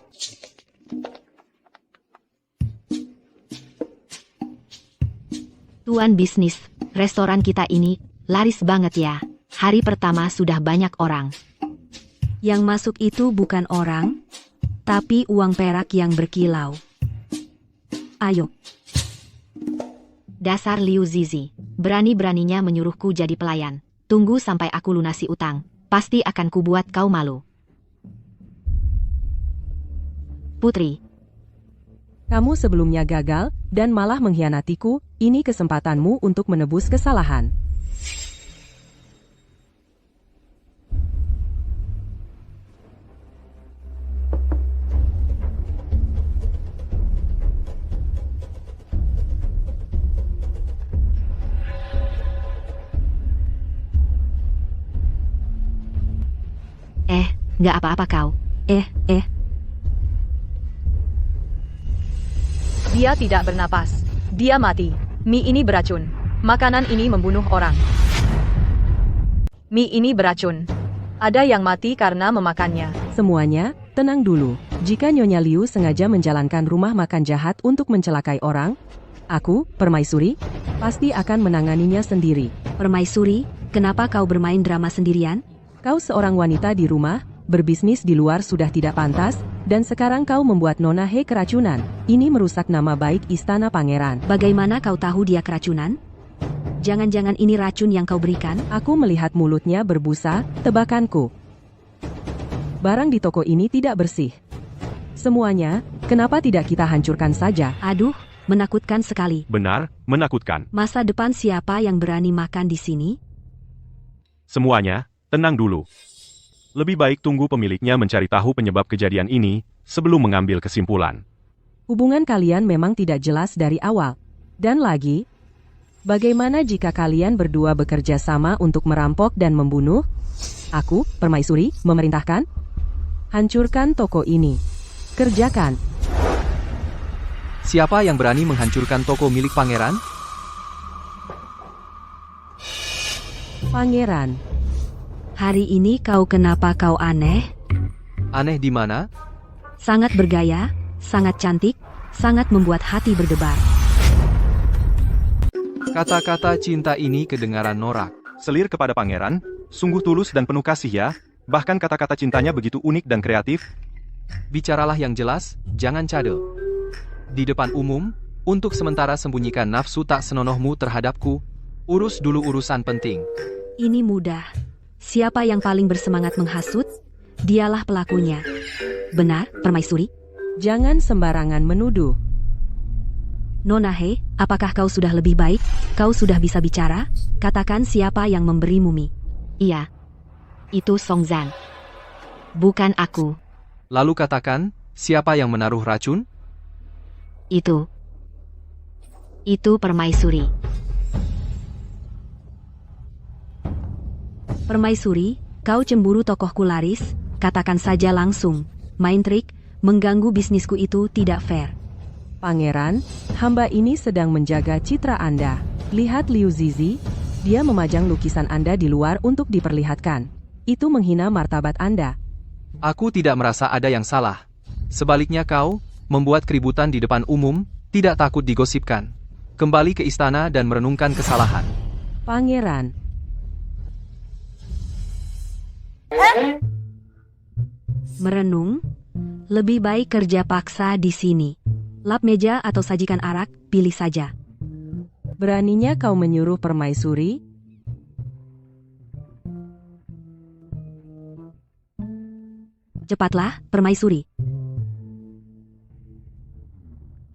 E: Tuan bisnis, restoran kita ini laris banget ya. Hari pertama sudah banyak orang.
C: Yang masuk itu bukan orang, tapi uang perak yang berkilau. Ayo.
E: Dasar Liu Zizi, berani-beraninya menyuruhku jadi pelayan. Tunggu sampai aku lunasi utang, pasti akan kubuat kau malu. Putri,
D: Kamu sebelumnya gagal, dan malah mengkhianatiku, ini kesempatanmu untuk menebus kesalahan.
E: nggak apa-apa kau.
F: Dia tidak bernapas. Dia mati. Mie ini beracun. Makanan ini membunuh orang. Mie ini beracun. Ada yang mati karena memakannya.
D: Semuanya, tenang dulu. Jika Nyonya Liu sengaja menjalankan rumah makan jahat untuk mencelakai orang, aku, Permaisuri, pasti akan menanganinya sendiri.
C: Permaisuri, kenapa kau bermain drama sendirian?
D: Kau seorang wanita di rumah, berbisnis di luar sudah tidak pantas, dan sekarang kau membuat Nona He keracunan. Ini merusak nama baik istana pangeran.
C: Bagaimana kau tahu dia keracunan? Jangan-jangan ini racun yang kau berikan?
D: Aku melihat mulutnya berbusa, tebakanku. Barang di toko ini tidak bersih. Semuanya, kenapa tidak kita hancurkan saja?
C: Aduh, menakutkan sekali.
A: Benar, menakutkan.
C: Masa depan siapa yang berani makan di sini?
A: Semuanya, tenang dulu. Lebih baik tunggu pemiliknya mencari tahu penyebab kejadian ini sebelum mengambil kesimpulan.
D: Hubungan kalian memang tidak jelas dari awal. Dan lagi, bagaimana jika kalian berdua bekerja sama untuk merampok dan membunuh? Aku, Permaisuri, memerintahkan. Hancurkan toko ini. Kerjakan.
B: Siapa yang berani menghancurkan toko milik pangeran?
D: Pangeran,
C: Hari ini kenapa kau aneh?
B: Aneh di mana?
C: Sangat bergaya, sangat cantik, sangat membuat hati berdebar.
B: Kata-kata cinta ini kedengaran norak.
A: Selir kepada pangeran, sungguh tulus dan penuh kasih ya. Bahkan kata-kata cintanya begitu unik dan kreatif.
B: Bicaralah yang jelas, jangan cadel. Di depan umum, untuk sementara sembunyikan nafsu tak senonohmu terhadapku. Urus dulu urusan penting.
C: Ini mudah. Siapa yang paling bersemangat menghasut? Dialah pelakunya. Benar, Permaisuri?
D: jangan sembarangan menuduh.
C: Nona He, apakah kau sudah lebih baik? Kau sudah bisa bicara? Katakan siapa yang memberimu mie.
E: Iya. Itu Song Zan. Bukan aku.
B: Lalu katakan, siapa yang menaruh racun?
E: Itu Permaisuri.
C: Permaisuri, kau cemburu tokohku laris? Katakan saja langsung. Main trik, mengganggu bisnisku itu tidak fair.
D: Pangeran, hamba ini sedang menjaga citra Anda. Lihat Liu Zizi, dia memajang lukisan Anda di luar untuk diperlihatkan. Itu menghina martabat Anda.
B: Aku tidak merasa ada yang salah. Sebaliknya kau, membuat keributan di depan umum, tidak takut digosipkan. Kembali ke istana dan merenungkan kesalahan.
D: Pangeran,
C: Merenung? Lebih baik kerja paksa di sini. Lap meja atau sajikan arak, pilih saja.
D: beraninya kau menyuruh permaisuri?
C: Cepatlah, Permaisuri.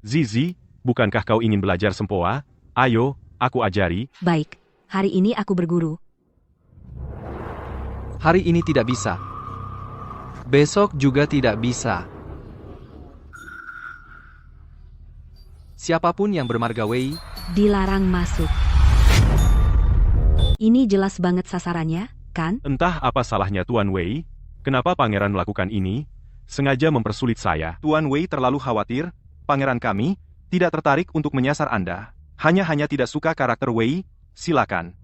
A: Zizi, bukankah kau ingin belajar sempoa? Ayo, aku ajari.
C: Baik, hari ini aku berguru.
B: Hari ini tidak bisa. Besok juga tidak bisa. Siapapun yang bermarga Wei,
C: Dilarang masuk. Ini jelas banget sasarannya, kan?
A: Entah apa salahnya Tuan Wei. Kenapa pangeran melakukan ini? Sengaja mempersulit saya. Tuan Wei terlalu khawatir. Pangeran kami tidak tertarik untuk menyasar Anda. Hanya tidak suka karakter Wei. Silakan.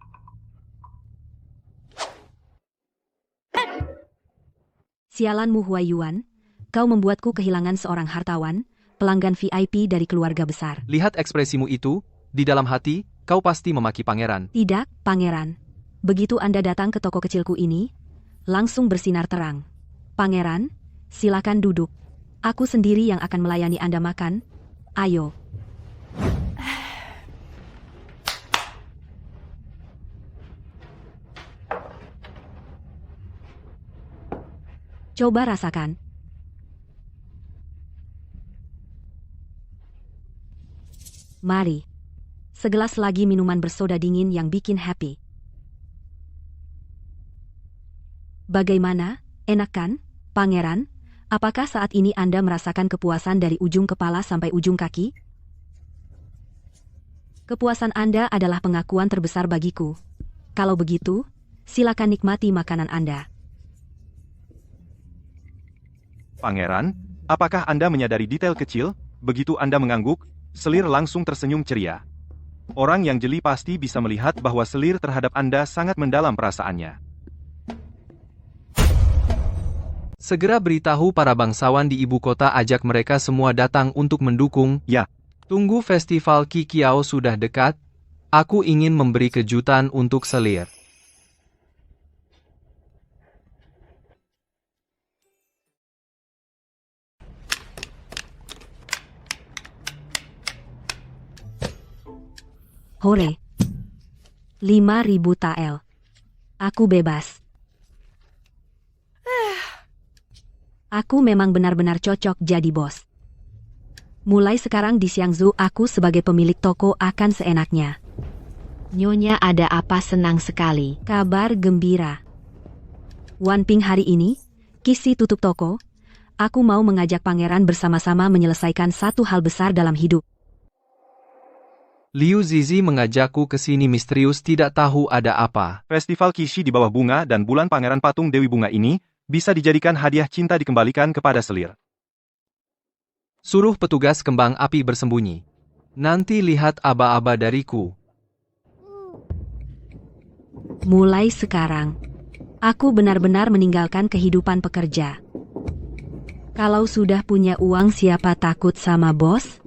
C: Sialanmu Huayuan, kau membuatku kehilangan seorang hartawan, pelanggan VIP dari keluarga besar.
B: lihat ekspresimu itu, di dalam hati, kau pasti memaki pangeran.
C: Tidak, Pangeran. Begitu Anda datang ke toko kecilku ini, langsung bersinar terang. Pangeran, silakan duduk. Aku sendiri yang akan melayani Anda makan. Ayo. Coba rasakan. Mari. Segelas lagi minuman bersoda dingin yang bikin happy. Bagaimana? Enak kan, Pangeran? Apakah saat ini Anda merasakan kepuasan dari ujung kepala sampai ujung kaki? Kepuasan Anda adalah pengakuan terbesar bagiku. Kalau begitu, silakan nikmati makanan Anda.
A: Pangeran, apakah Anda menyadari detail kecil? Begitu Anda mengangguk, Selir langsung tersenyum ceria. Orang yang jeli pasti bisa melihat bahwa Selir terhadap Anda sangat mendalam perasaannya.
B: Segera beritahu para bangsawan di ibu kota, ajak mereka semua datang untuk mendukung.
A: Ya.
B: Tunggu festival Kikiao sudah dekat. Aku ingin memberi kejutan untuk Selir.
C: Hore. 5.000 tael. Aku bebas. Aku memang benar-benar cocok jadi bos. Mulai sekarang di Xiangzhou aku sebagai pemilik toko akan seenaknya.
E: Nyonya ada apa senang sekali?
C: Kabar gembira. Wan Ping hari ini, Kisi tutup toko. Aku mau mengajak pangeran bersama-sama menyelesaikan satu hal besar dalam hidup.
B: Liu Zizi mengajakku ke sini misterius tidak tahu ada apa.
A: Festival Kishi di bawah bunga dan bulan pangeran patung Dewi Bunga ini bisa dijadikan hadiah cinta dikembalikan kepada selir.
B: Suruh petugas kembang api bersembunyi. Nanti lihat aba-aba dariku.
C: Mulai sekarang, aku benar-benar meninggalkan kehidupan pekerja. Kalau sudah punya uang siapa takut sama bos?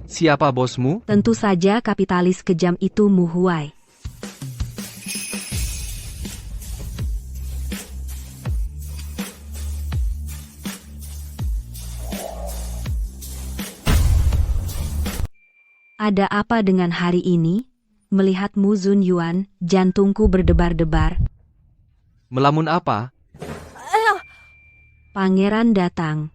B: Siapa bosmu?
C: Tentu saja kapitalis kejam itu Mu Huai. Ada apa dengan hari ini? Melihat Mu Zun Yuan, jantungku berdebar-debar.
B: Melamun apa?
C: Pangeran datang.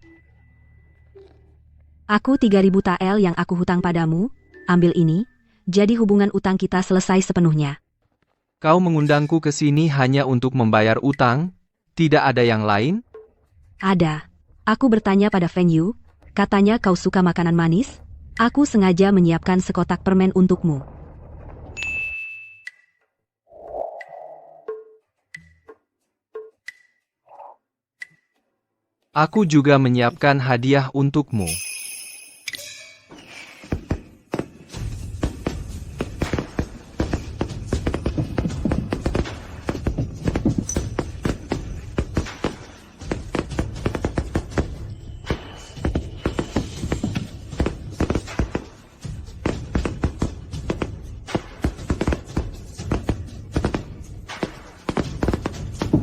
C: Aku 3.000 tael yang aku hutang padamu, ambil ini, jadi hubungan utang kita selesai sepenuhnya.
B: Kau mengundangku ke sini hanya untuk membayar utang? Tidak ada yang lain?
C: Ada. Aku bertanya pada Feng Yu, katanya kau suka makanan manis? Aku sengaja menyiapkan sekotak permen untukmu.
B: Aku juga menyiapkan hadiah untukmu.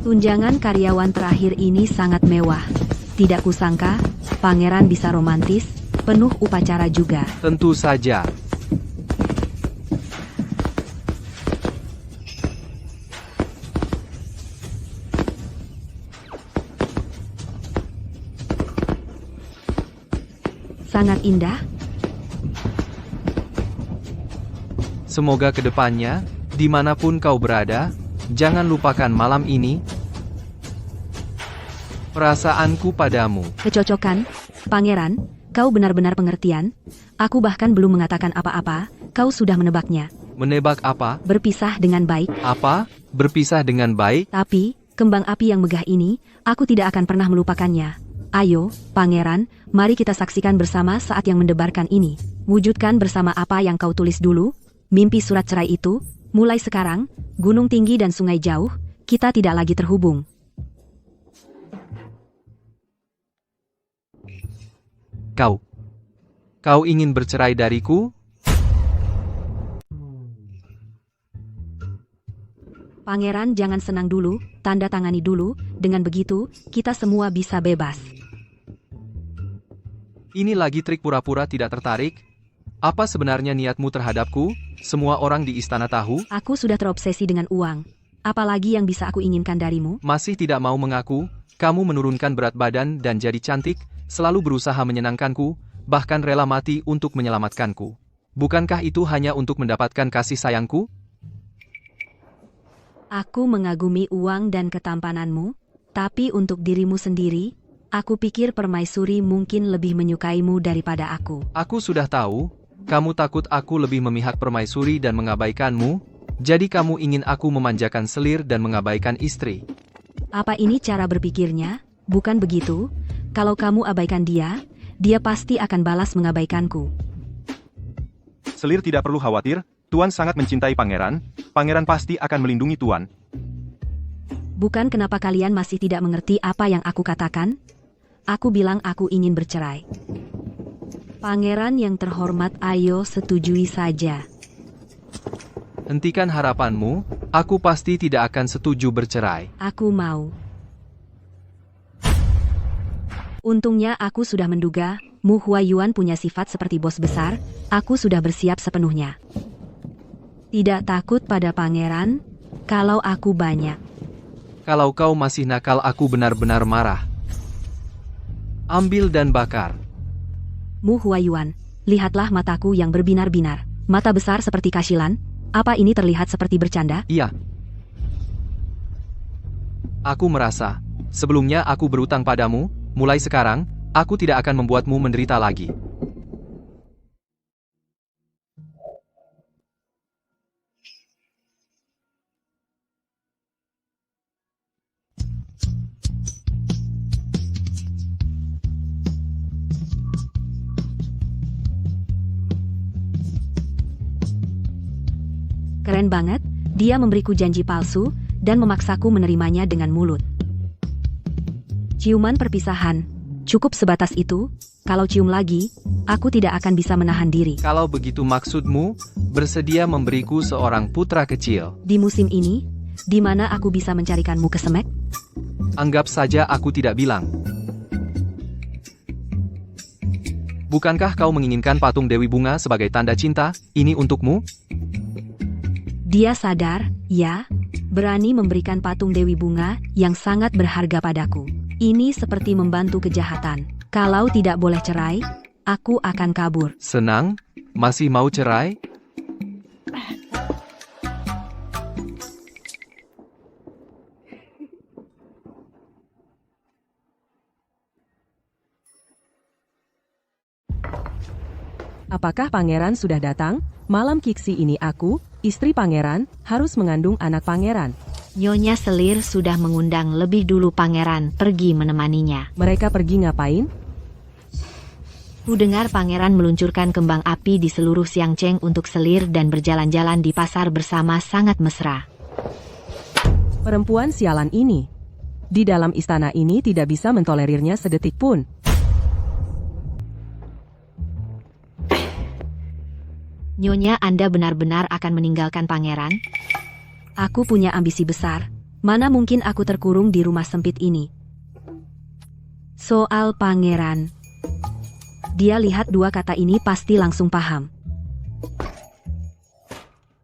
C: Tunjangan karyawan terakhir ini sangat mewah. Tidak kusangka, pangeran bisa romantis, penuh upacara juga.
B: Tentu saja.
C: Sangat indah.
B: Semoga kedepannya, dimanapun kau berada, jangan lupakan malam ini. Perasaanku padamu.
C: Kecocokan, pangeran, kau benar-benar pengertian. Aku bahkan belum mengatakan apa-apa, kau sudah menebaknya.
B: Menebak apa?
C: Berpisah dengan baik.
B: Apa? Berpisah dengan baik?
C: Tapi, kembang api yang megah ini, aku tidak akan pernah melupakannya. Ayo, pangeran, mari kita saksikan bersama saat yang mendebarkan ini. Wujudkan bersama apa yang kau tulis dulu, mimpi surat cerai itu. Mulai sekarang, gunung tinggi dan sungai jauh, kita tidak lagi terhubung.
B: Kau ingin bercerai dariku?
C: Pangeran jangan senang dulu, tanda tangani dulu, dengan begitu, kita semua bisa bebas.
B: Ini lagi trik pura-pura tidak tertarik? Apa sebenarnya niatmu terhadapku? Semua orang di istana tahu?
C: Aku sudah terobsesi dengan uang. Apalagi yang bisa aku inginkan darimu?
B: Masih tidak mau mengaku? Kamu menurunkan berat badan dan jadi cantik, selalu berusaha menyenangkanku, bahkan rela mati untuk menyelamatkanku. Bukankah itu hanya untuk mendapatkan kasih sayangku?
C: Aku mengagumi uang dan ketampananmu, tapi untuk dirimu sendiri, aku pikir permaisuri mungkin lebih menyukaimu daripada aku.
B: Aku sudah tahu, kamu takut aku lebih memihak permaisuri dan mengabaikanmu, jadi kamu ingin aku memanjakan selir dan mengabaikan istri.
C: Apa ini cara berpikirnya? Bukan begitu? Kalau kamu abaikan dia, dia pasti akan balas mengabaikanku.
A: Selir tidak perlu khawatir, Tuan sangat mencintai pangeran, pangeran pasti akan melindungi Tuan.
C: Bukan kenapa kalian masih tidak mengerti apa yang aku katakan? Aku bilang aku ingin bercerai. Pangeran yang terhormat, ayo setujui saja.
B: Hentikan harapanmu, aku pasti tidak akan setuju bercerai.
C: Aku mau. Untungnya aku sudah menduga, Mu Huayuan punya sifat seperti bos besar, aku sudah bersiap sepenuhnya. Tidak takut pada pangeran, kalau aku banyak.
B: Kalau kau masih nakal aku benar-benar marah. Ambil dan bakar.
C: Mu Huayuan, lihatlah mataku yang berbinar-binar. Mata besar seperti kasilan. Apa ini terlihat seperti bercanda?
B: Iya. Aku merasa, sebelumnya aku berutang padamu, mulai sekarang, aku tidak akan membuatmu menderita lagi.
C: Keren banget, dia memberiku janji palsu, dan memaksaku menerimanya dengan mulut. Ciuman perpisahan. Cukup sebatas itu, kalau cium lagi, aku tidak akan bisa menahan diri.
B: Kalau begitu maksudmu, bersedia memberiku seorang putra kecil.
C: Di musim ini, di mana aku bisa mencarikanmu kesemek?
B: Anggap saja aku tidak bilang. Bukankah kau menginginkan patung Dewi Bunga sebagai tanda cinta? Ini untukmu?
C: Dia sadar, ya, berani memberikan patung Dewi Bunga yang sangat berharga padaku. Ini seperti membantu kejahatan. Kalau tidak boleh cerai, aku akan kabur.
B: Senang? Masih mau cerai?
D: Apakah pangeran sudah datang? Malam Kiksi ini aku, istri pangeran, harus mengandung anak pangeran.
E: Nyonya Selir sudah mengundang lebih dulu pangeran pergi menemaninya.
D: Mereka pergi ngapain?
E: Ku dengar pangeran meluncurkan kembang api di seluruh Xiangcheng untuk Selir dan berjalan-jalan di pasar bersama sangat mesra.
D: Perempuan sialan ini. Di dalam istana ini tidak bisa mentolerirnya sedetik pun.
E: Nyonya, Anda benar-benar akan meninggalkan pangeran?
C: Aku punya ambisi besar. Mana mungkin aku terkurung di rumah sempit ini? Soal pangeran. Dia lihat dua kata ini pasti langsung paham.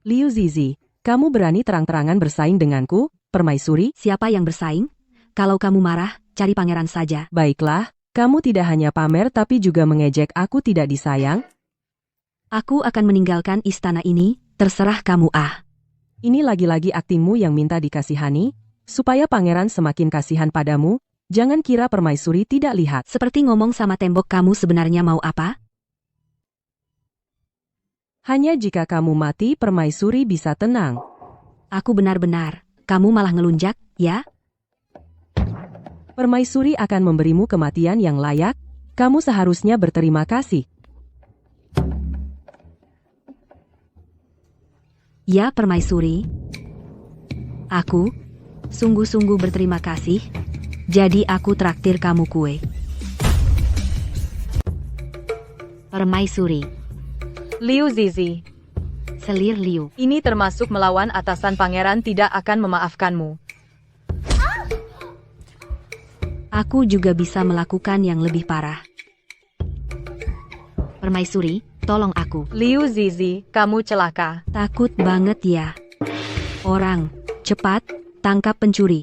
D: Liu Zizi, kamu berani terang-terangan bersaing denganku, permaisuri?
C: Siapa yang bersaing? Kalau kamu marah, cari pangeran saja.
D: Baiklah, kamu tidak hanya pamer tapi juga mengejek aku tidak disayang.
C: Aku akan meninggalkan istana ini, terserah kamu ah.
D: Ini lagi-lagi aktingmu yang minta dikasihani, supaya pangeran semakin kasihan padamu, jangan kira permaisuri tidak lihat.
C: Seperti ngomong sama tembok, kamu sebenarnya mau apa?
D: Hanya jika kamu mati permaisuri bisa tenang.
C: Aku benar-benar, kamu malah ngelunjak, ya?
D: Permaisuri akan memberimu kematian yang layak, kamu seharusnya berterima kasih.
C: Ya permaisuri. Aku sungguh-sungguh berterima kasih. Jadi aku traktir kamu kue.
E: Permaisuri.
F: Liu Zizi,
E: Selir Liu.
F: ini termasuk melawan atasan pangeran tidak akan memaafkanmu.
C: Aku juga bisa melakukan yang lebih parah.
E: Permaisuri, tolong aku.
F: Liu Zizi, kamu celaka.
C: Takut banget ya. Orang, cepat, tangkap pencuri.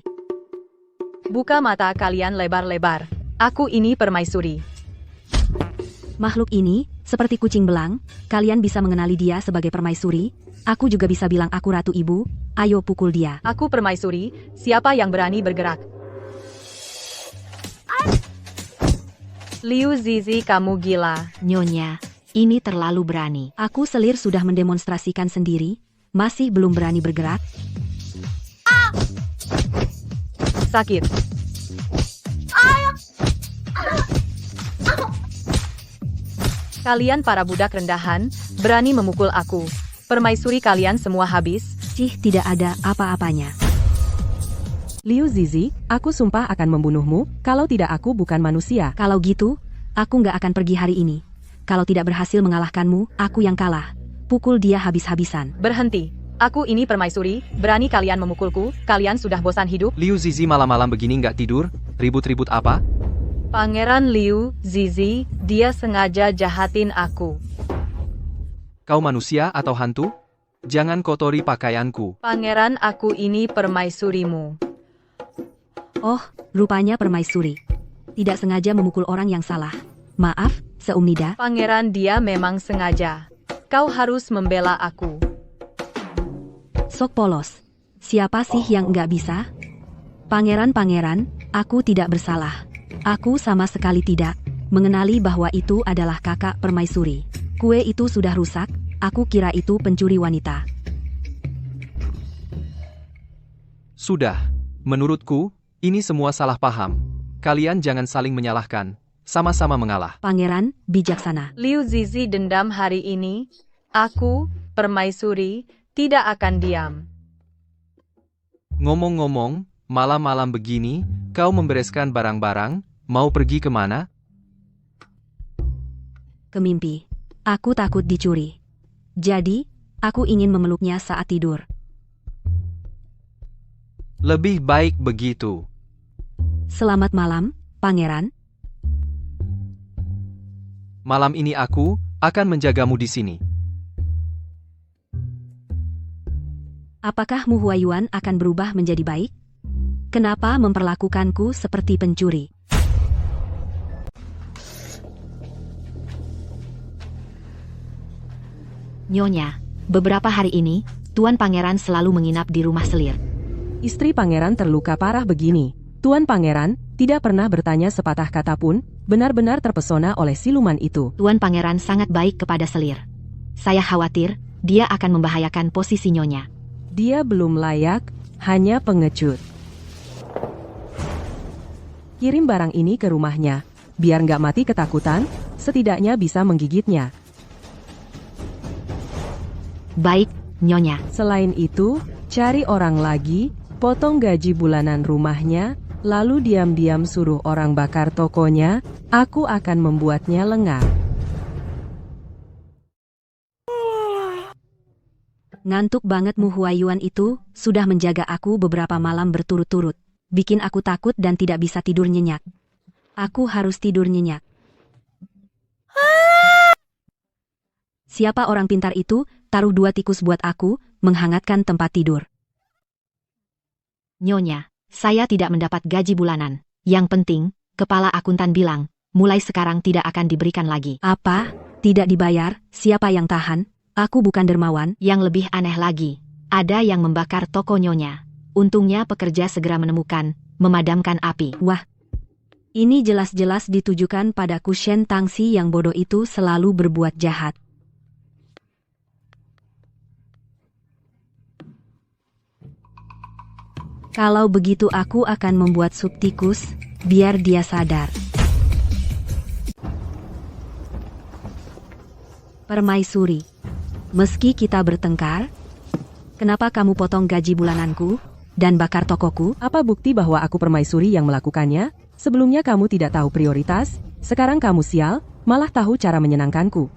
F: Buka mata kalian lebar-lebar. Aku ini permaisuri.
C: Makhluk ini, seperti kucing belang, kalian bisa mengenali dia sebagai permaisuri. Aku juga bisa bilang aku ratu ibu, ayo pukul dia.
F: Aku permaisuri, siapa yang berani bergerak? Liu Zizi, kamu gila.
E: Nyonya, ini terlalu berani.
C: Aku Selir sudah mendemonstrasikan sendiri, masih belum berani bergerak.
F: Sakit. Kalian para budak rendahan, berani memukul aku. Permaisuri kalian semua habis.
C: Cih, tidak ada apa-apanya.
D: Liu Zizi, aku sumpah akan membunuhmu, kalau tidak aku bukan manusia.
C: Kalau gitu, aku nggak akan pergi hari ini. Kalau tidak berhasil mengalahkanmu, aku yang kalah. Pukul dia habis-habisan.
F: Berhenti. Aku ini permaisuri, berani kalian memukulku, kalian sudah bosan hidup?
B: Liu Zizi malam-malam begini nggak tidur? Ribut-ribut apa?
F: Pangeran Liu Zizi, dia sengaja jahatin aku.
B: Kau manusia atau hantu? Jangan kotori pakaianku.
F: Pangeran, aku ini permaisurimu.
C: Oh, rupanya permaisuri. Tidak sengaja memukul orang yang salah. Maaf, Seumnida.
F: Pangeran, dia memang sengaja. Kau harus membela aku.
C: Sok polos. Siapa sih yang nggak bisa? Pangeran, aku tidak bersalah. Aku sama sekali tidak mengenali bahwa itu adalah kakak permaisuri. Kue itu sudah rusak, aku kira itu pencuri wanita.
B: Sudah. Menurutku, ini semua salah paham. Kalian jangan saling menyalahkan. Sama-sama mengalah.
C: Pangeran, bijaksana.
F: Liu Zizi dendam hari ini. Aku, permaisuri, tidak akan diam.
B: Ngomong-ngomong, malam-malam begini, kau membereskan barang-barang, mau pergi kemana?
C: Kemimpi. Aku takut dicuri. Jadi, aku ingin memeluknya saat tidur.
B: Lebih baik begitu.
C: Selamat malam, Pangeran.
B: Malam ini aku akan menjagamu di sini.
C: Apakah Mu Huayuan akan berubah menjadi baik? Kenapa memperlakukanku seperti pencuri?
E: Nyonya, beberapa hari ini, Tuan Pangeran selalu menginap di rumah selir.
D: Istri pangeran terluka parah begini. Tuan Pangeran tidak pernah bertanya sepatah kata pun, benar-benar terpesona oleh siluman itu.
E: Tuan Pangeran sangat baik kepada selir. Saya khawatir, dia akan membahayakan posisi Nyonya.
D: Dia belum layak, hanya pengecut. Kirim barang ini ke rumahnya, biar nggak mati ketakutan, setidaknya bisa menggigitnya.
E: Baik, Nyonya.
D: Selain itu, cari orang lagi, potong gaji bulanan rumahnya, lalu diam-diam suruh orang bakar tokonya, aku akan membuatnya lengah.
C: Ngantuk banget Mu Huayuan itu, sudah menjaga aku beberapa malam berturut-turut. Bikin aku takut dan tidak bisa tidur nyenyak. Aku harus tidur nyenyak. Siapa orang pintar itu, taruh 2 tikus buat aku, menghangatkan tempat tidur.
E: Nyonya, saya tidak mendapat gaji bulanan. Yang penting, kepala akuntan bilang, mulai sekarang tidak akan diberikan lagi.
C: Apa? Tidak dibayar? Siapa yang tahan? Aku bukan dermawan.
E: Yang lebih aneh lagi, ada yang membakar toko Nyonya. Untungnya pekerja segera menemukan, memadamkan api.
C: Wah, ini jelas-jelas ditujukan padaku. Shen Tangxi yang bodoh itu selalu berbuat jahat. Kalau begitu aku akan membuat sup tikus, biar dia sadar. Permaisuri, meski kita bertengkar, kenapa kamu potong gaji bulananku dan bakar tokoku?
D: Apa bukti bahwa aku permaisuri yang melakukannya? Sebelumnya kamu tidak tahu prioritas, sekarang kamu sial, malah tahu cara menyenangkanku.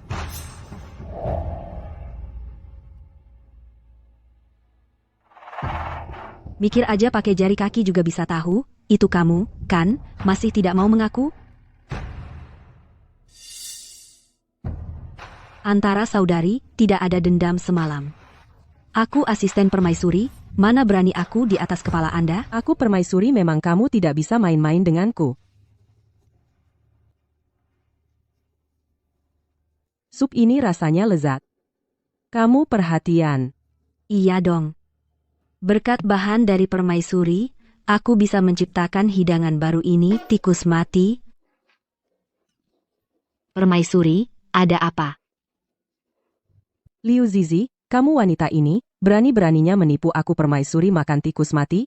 C: Mikir aja pakai jari kaki juga bisa tahu, itu kamu, kan, masih tidak mau mengaku? Antara saudari, tidak ada dendam semalam. Aku asisten permaisuri, mana berani aku di atas kepala Anda?
D: Aku permaisuri, memang kamu tidak bisa main-main denganku. Sup ini rasanya lezat. Kamu perhatian.
C: Iya dong. Berkat bahan dari permaisuri, aku bisa menciptakan hidangan baru ini, tikus mati.
E: Permaisuri, ada apa?
D: Liu Zizi, kamu wanita ini, berani-beraninya menipu aku permaisuri makan tikus mati?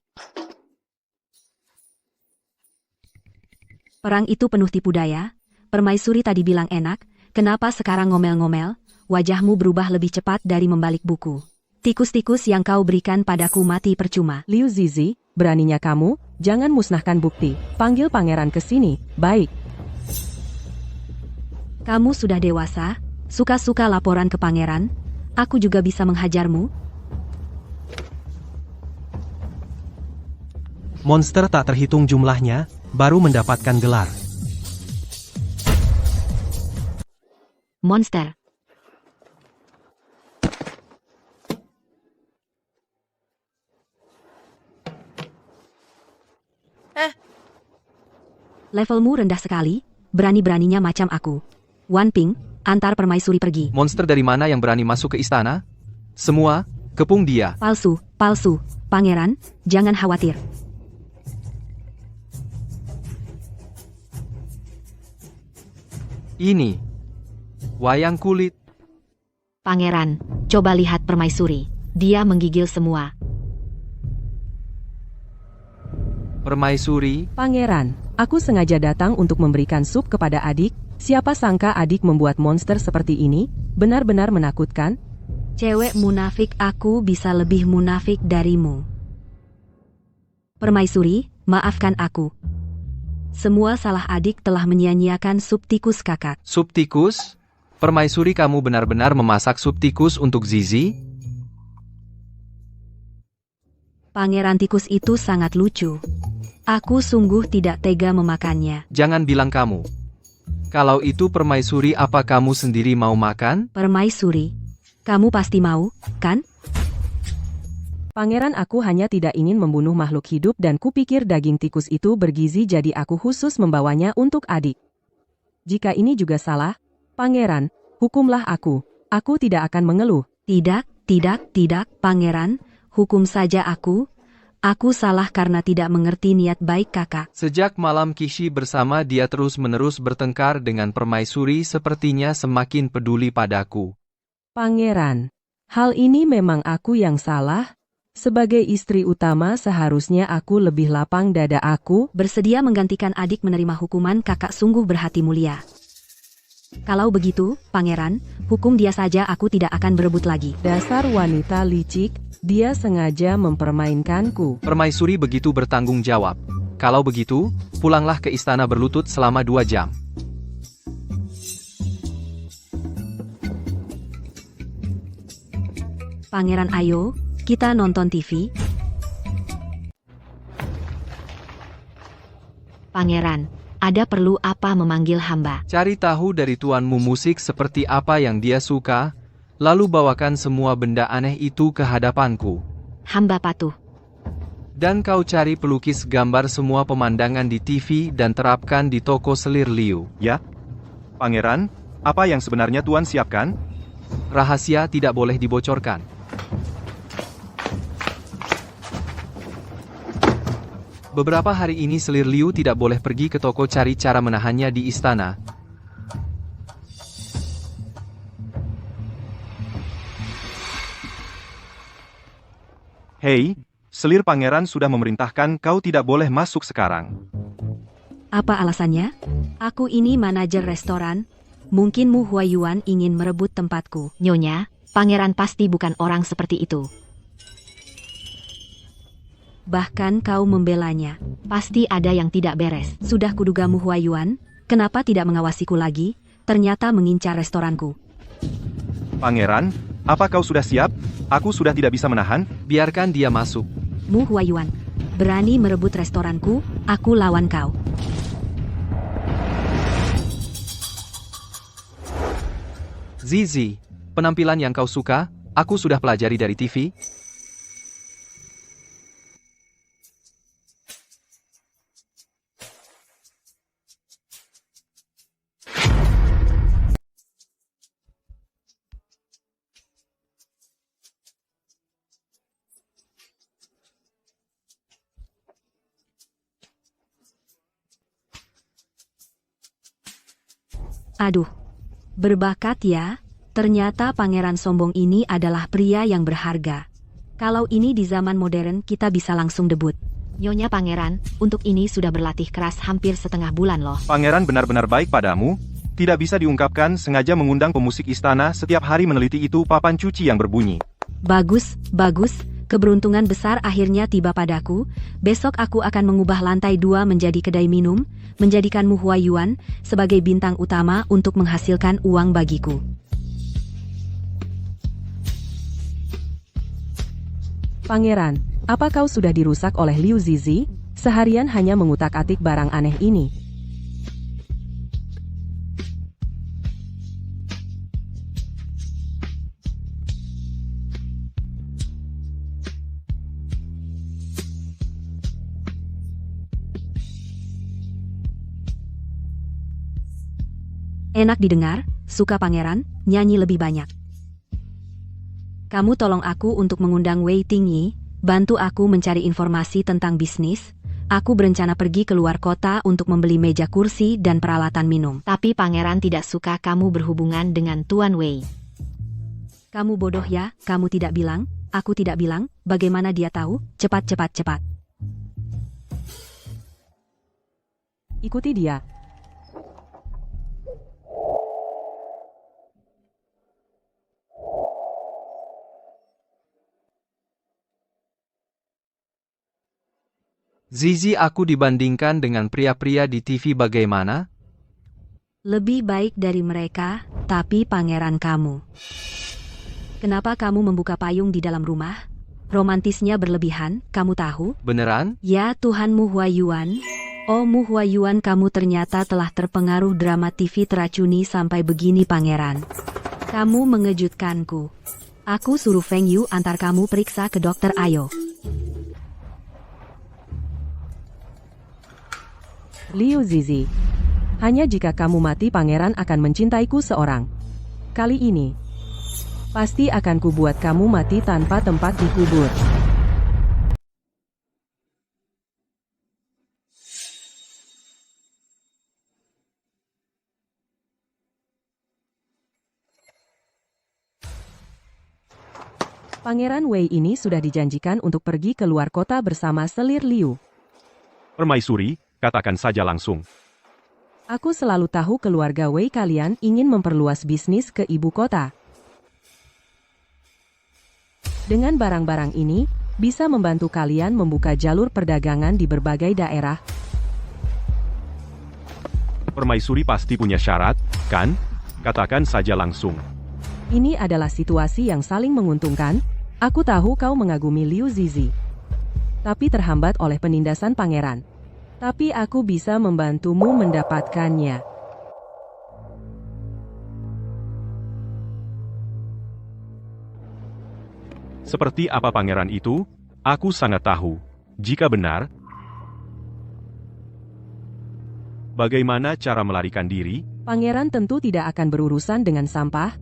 C: Perang itu penuh tipu daya. Permaisuri tadi bilang enak, kenapa sekarang ngomel-ngomel? Wajahmu berubah lebih cepat dari membalik buku. Tikus-tikus yang kau berikan padaku mati percuma.
D: Liu Zizi, beraninya kamu, jangan musnahkan bukti. Panggil pangeran ke sini, baik.
C: Kamu sudah dewasa, suka-suka laporan ke pangeran. Aku juga bisa menghajarmu.
G: Monster tak terhitung jumlahnya, baru mendapatkan gelar.
E: Monster.
C: Levelmu rendah sekali, berani-beraninya macam aku. Wan Ping, antar permaisuri pergi.
B: Monster dari mana yang berani masuk ke istana? Semua, kepung dia.
C: Palsu, palsu. Pangeran, jangan khawatir.
B: Ini. Wayang kulit.
E: Pangeran, coba lihat permaisuri. Dia menggigil semua.
B: Permaisuri,
D: Pangeran, aku sengaja datang untuk memberikan sup kepada adik. Siapa sangka adik membuat monster seperti ini? Benar-benar menakutkan.
C: Cewek munafik, aku bisa lebih munafik darimu. Permaisuri, maafkan aku. Semua salah adik telah menyia-nyiakan sup tikus kakak.
B: sup tikus? Permaisuri, kamu benar-benar memasak sup tikus untuk Zizi?
C: Pangeran tikus itu sangat lucu. Aku sungguh tidak tega memakannya.
B: Jangan bilang kamu. Kalau itu permaisuri, apa kamu sendiri mau makan?
C: Permaisuri, kamu pasti mau, kan?
D: Pangeran, aku hanya tidak ingin membunuh makhluk hidup dan kupikir daging tikus itu bergizi, jadi aku khusus membawanya untuk adik. Jika ini juga salah, Pangeran, hukumlah aku. Aku tidak akan mengeluh.
C: Tidak, Pangeran. Hukum saja aku. Aku salah karena tidak mengerti niat baik kakak.
B: Sejak malam Kishi bersama dia terus-menerus bertengkar dengan permaisuri, sepertinya semakin peduli padaku.
D: Pangeran, hal ini memang aku yang salah. Sebagai istri utama seharusnya aku lebih lapang dada. Aku
C: Bersedia menggantikan adik menerima hukuman kakak, sungguh berhati mulia. Kalau begitu, Pangeran, hukum dia saja, aku tidak akan berebut lagi.
D: dasar wanita licik, dia sengaja mempermainkanku.
B: Permaisuri begitu bertanggung jawab. Kalau begitu, pulanglah ke istana berlutut selama 2 jam.
C: Pangeran, ayo, kita nonton TV.
E: Pangeran, ada perlu apa memanggil hamba?
B: Cari tahu dari tuanmu musik seperti apa yang dia suka, lalu bawakan semua benda aneh itu ke hadapanku.
E: Hamba patuh.
B: Dan kau cari pelukis gambar semua pemandangan di TV dan terapkan di toko selir Liu.
A: Ya? Pangeran, apa yang sebenarnya Tuan siapkan?
B: Rahasia tidak boleh dibocorkan. Beberapa hari ini selir Liu tidak boleh pergi ke toko, cari cara menahannya di istana.
A: Hei, selir pangeran sudah memerintahkan kau tidak boleh masuk sekarang.
C: Apa alasannya? Aku ini manajer restoran. Mungkin Mu Huayuan ingin merebut tempatku.
E: Nyonya, pangeran pasti bukan orang seperti itu.
C: Bahkan kau membelanya.
E: Pasti ada yang tidak beres.
C: Sudah kuduga Mu Huayuan, kenapa tidak mengawasiku lagi? Ternyata mengincar restoranku.
A: Pangeran, apa kau sudah siap? Aku sudah tidak bisa menahan.
B: Biarkan dia masuk.
C: Mu Huayuan, berani merebut restoranku, aku lawan kau.
B: Zizi, penampilan yang kau suka, aku sudah pelajari dari TV.
C: Aduh, berbakat ya. Ternyata pangeran sombong ini adalah pria yang berharga. Kalau ini di zaman modern, kita bisa langsung debut.
E: Nyonya pangeran, untuk ini sudah berlatih keras hampir setengah bulan loh.
A: Pangeran benar-benar baik padamu. Tidak bisa diungkapkan, sengaja mengundang pemusik istana setiap hari meneliti itu papan cuci yang berbunyi.
C: Bagus, bagus. Keberuntungan besar akhirnya tiba padaku. Besok aku akan mengubah lantai 2 menjadi kedai minum, menjadikan Mu Huayuan sebagai bintang utama untuk menghasilkan uang bagiku.
D: Pangeran, apa kau sudah dirusak oleh Liu Zizi? Seharian hanya mengutak-atik barang aneh ini.
C: Enak didengar, suka pangeran, nyanyi lebih banyak. Kamu tolong aku untuk mengundang Wei Tingyi, bantu aku mencari informasi tentang bisnis. Aku berencana pergi keluar kota untuk membeli meja kursi dan peralatan minum.
E: Tapi pangeran tidak suka kamu berhubungan dengan Tuan Wei.
C: Kamu bodoh ya, kamu tidak bilang, aku tidak bilang, bagaimana dia tahu? Cepat, cepat, cepat.
D: Ikuti dia.
B: Zizi, aku dibandingkan dengan pria-pria di TV bagaimana?
C: Lebih baik dari mereka, tapi pangeran kamu. Kenapa kamu membuka payung di dalam rumah? Romantisnya berlebihan, kamu tahu?
B: Beneran?
C: Ya Tuhan Mu Huayuan. Oh Mu Huayuan, kamu ternyata telah terpengaruh drama TV teracuni sampai begini pangeran. Kamu mengejutkanku. Aku suruh Feng Yu antar kamu periksa ke dokter, ayo.
D: Liu Zizi. Hanya jika kamu mati pangeran akan mencintaiku seorang. Kali ini, pasti akan kubuat kamu mati tanpa tempat dikubur. Pangeran Wei ini sudah dijanjikan untuk pergi ke luar kota bersama selir Liu.
A: Permaisuri, katakan saja langsung.
D: Aku selalu tahu keluarga Wei kalian ingin memperluas bisnis ke ibu kota. Dengan barang-barang ini, bisa membantu kalian membuka jalur perdagangan di berbagai daerah.
A: Permaisuri pasti punya syarat, kan? Katakan saja langsung.
D: Ini adalah situasi yang saling menguntungkan. Aku tahu kau mengagumi Liu Zizi, tapi terhambat oleh penindasan pangeran. Tapi aku bisa membantumu mendapatkannya.
A: Seperti apa pangeran itu? Aku sangat tahu. Jika benar, bagaimana cara melarikan diri?
D: Pangeran tentu tidak akan berurusan dengan sampah.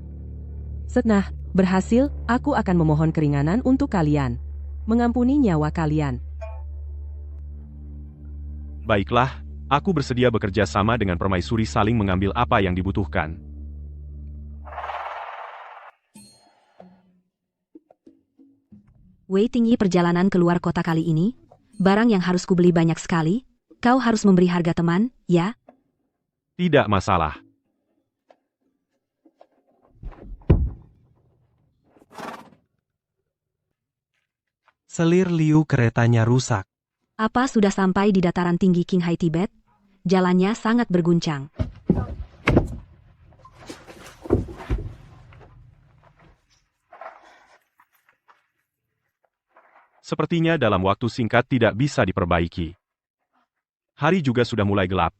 D: Setelah berhasil, aku akan memohon keringanan untuk kalian. Mengampuni nyawa kalian.
A: Baiklah, aku bersedia bekerja sama dengan permaisuri saling mengambil apa yang dibutuhkan.
C: Wei Tingyi perjalanan keluar kota kali ini. Barang yang harus kubeli banyak sekali. Kau harus memberi harga teman, ya?
A: Tidak masalah.
G: Selir Liu keretanya rusak.
C: Apa sudah sampai di dataran tinggi Qinghai Tibet? Jalannya sangat berguncang.
A: Sepertinya dalam waktu singkat tidak bisa diperbaiki. Hari juga sudah mulai gelap.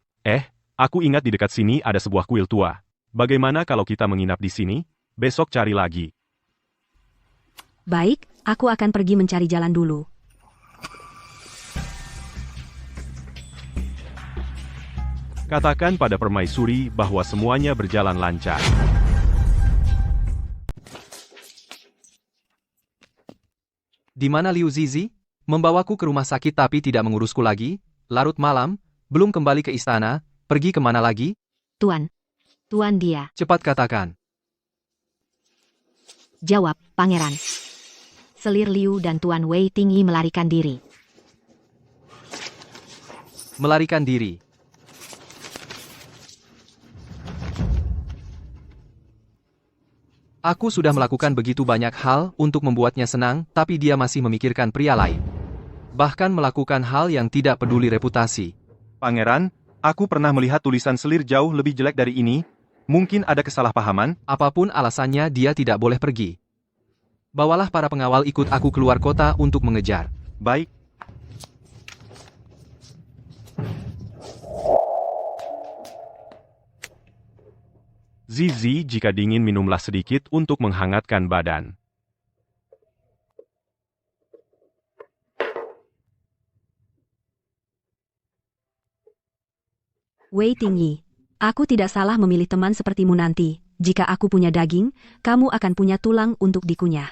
A: Aku ingat di dekat sini ada sebuah kuil tua. Bagaimana kalau kita menginap di sini? Besok cari lagi.
C: Baik, aku akan pergi mencari jalan dulu.
A: Katakan pada permaisuri bahwa semuanya berjalan lancar.
B: Di mana Liu Zizi? Membawaku ke rumah sakit tapi tidak mengurusku lagi? Larut malam, belum kembali ke istana, pergi kemana lagi?
E: Tuan dia.
B: Cepat katakan.
E: Jawab, pangeran. Selir Liu dan Tuan Wei Tingyi melarikan diri.
B: Melarikan diri. Aku sudah melakukan begitu banyak hal untuk membuatnya senang, tapi dia masih memikirkan pria lain. Bahkan melakukan hal yang tidak peduli reputasi.
A: Pangeran, aku pernah melihat tulisan selir jauh lebih jelek dari ini. Mungkin ada kesalahpahaman.
B: Apapun alasannya dia tidak boleh pergi. Bawalah para pengawal ikut aku keluar kota untuk mengejar.
A: Baik. Zizi, jika dingin minumlah sedikit untuk menghangatkan badan.
C: Wei Tingyi, Aku tidak salah memilih teman sepertimu nanti. Jika aku punya daging, kamu akan punya tulang untuk dikunyah.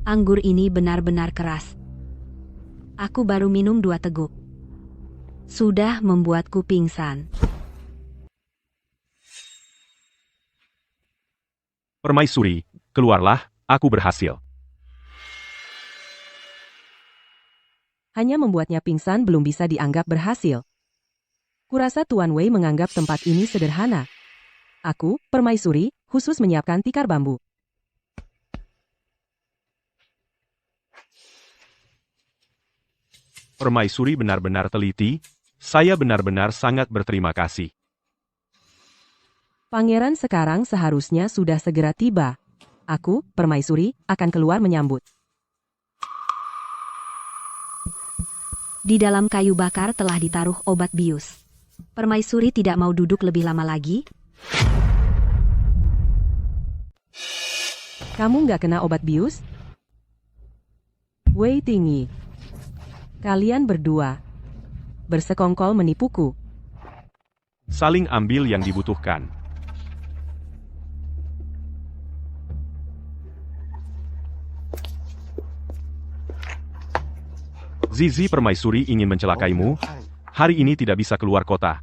C: Anggur ini benar-benar keras. Aku baru minum 2 teguk. Sudah membuatku pingsan.
A: Permaisuri, keluarlah, aku berhasil.
D: Hanya membuatnya pingsan belum bisa dianggap berhasil. Kurasa Tuan Wei menganggap tempat ini sederhana. Aku, permaisuri, khusus menyiapkan tikar bambu.
A: Permaisuri benar-benar teliti, saya benar-benar sangat berterima kasih.
D: Pangeran sekarang seharusnya sudah segera tiba. Aku, permaisuri, akan keluar menyambut.
C: Di dalam kayu bakar telah ditaruh obat bius. Permaisuri tidak mau duduk lebih lama lagi.
D: Kamu nggak kena obat bius? Wei Tingyi. Kalian berdua bersekongkol menipuku.
A: Saling ambil yang dibutuhkan. Zizi, permaisuri ingin mencelakaimu. Hari ini tidak bisa keluar kota.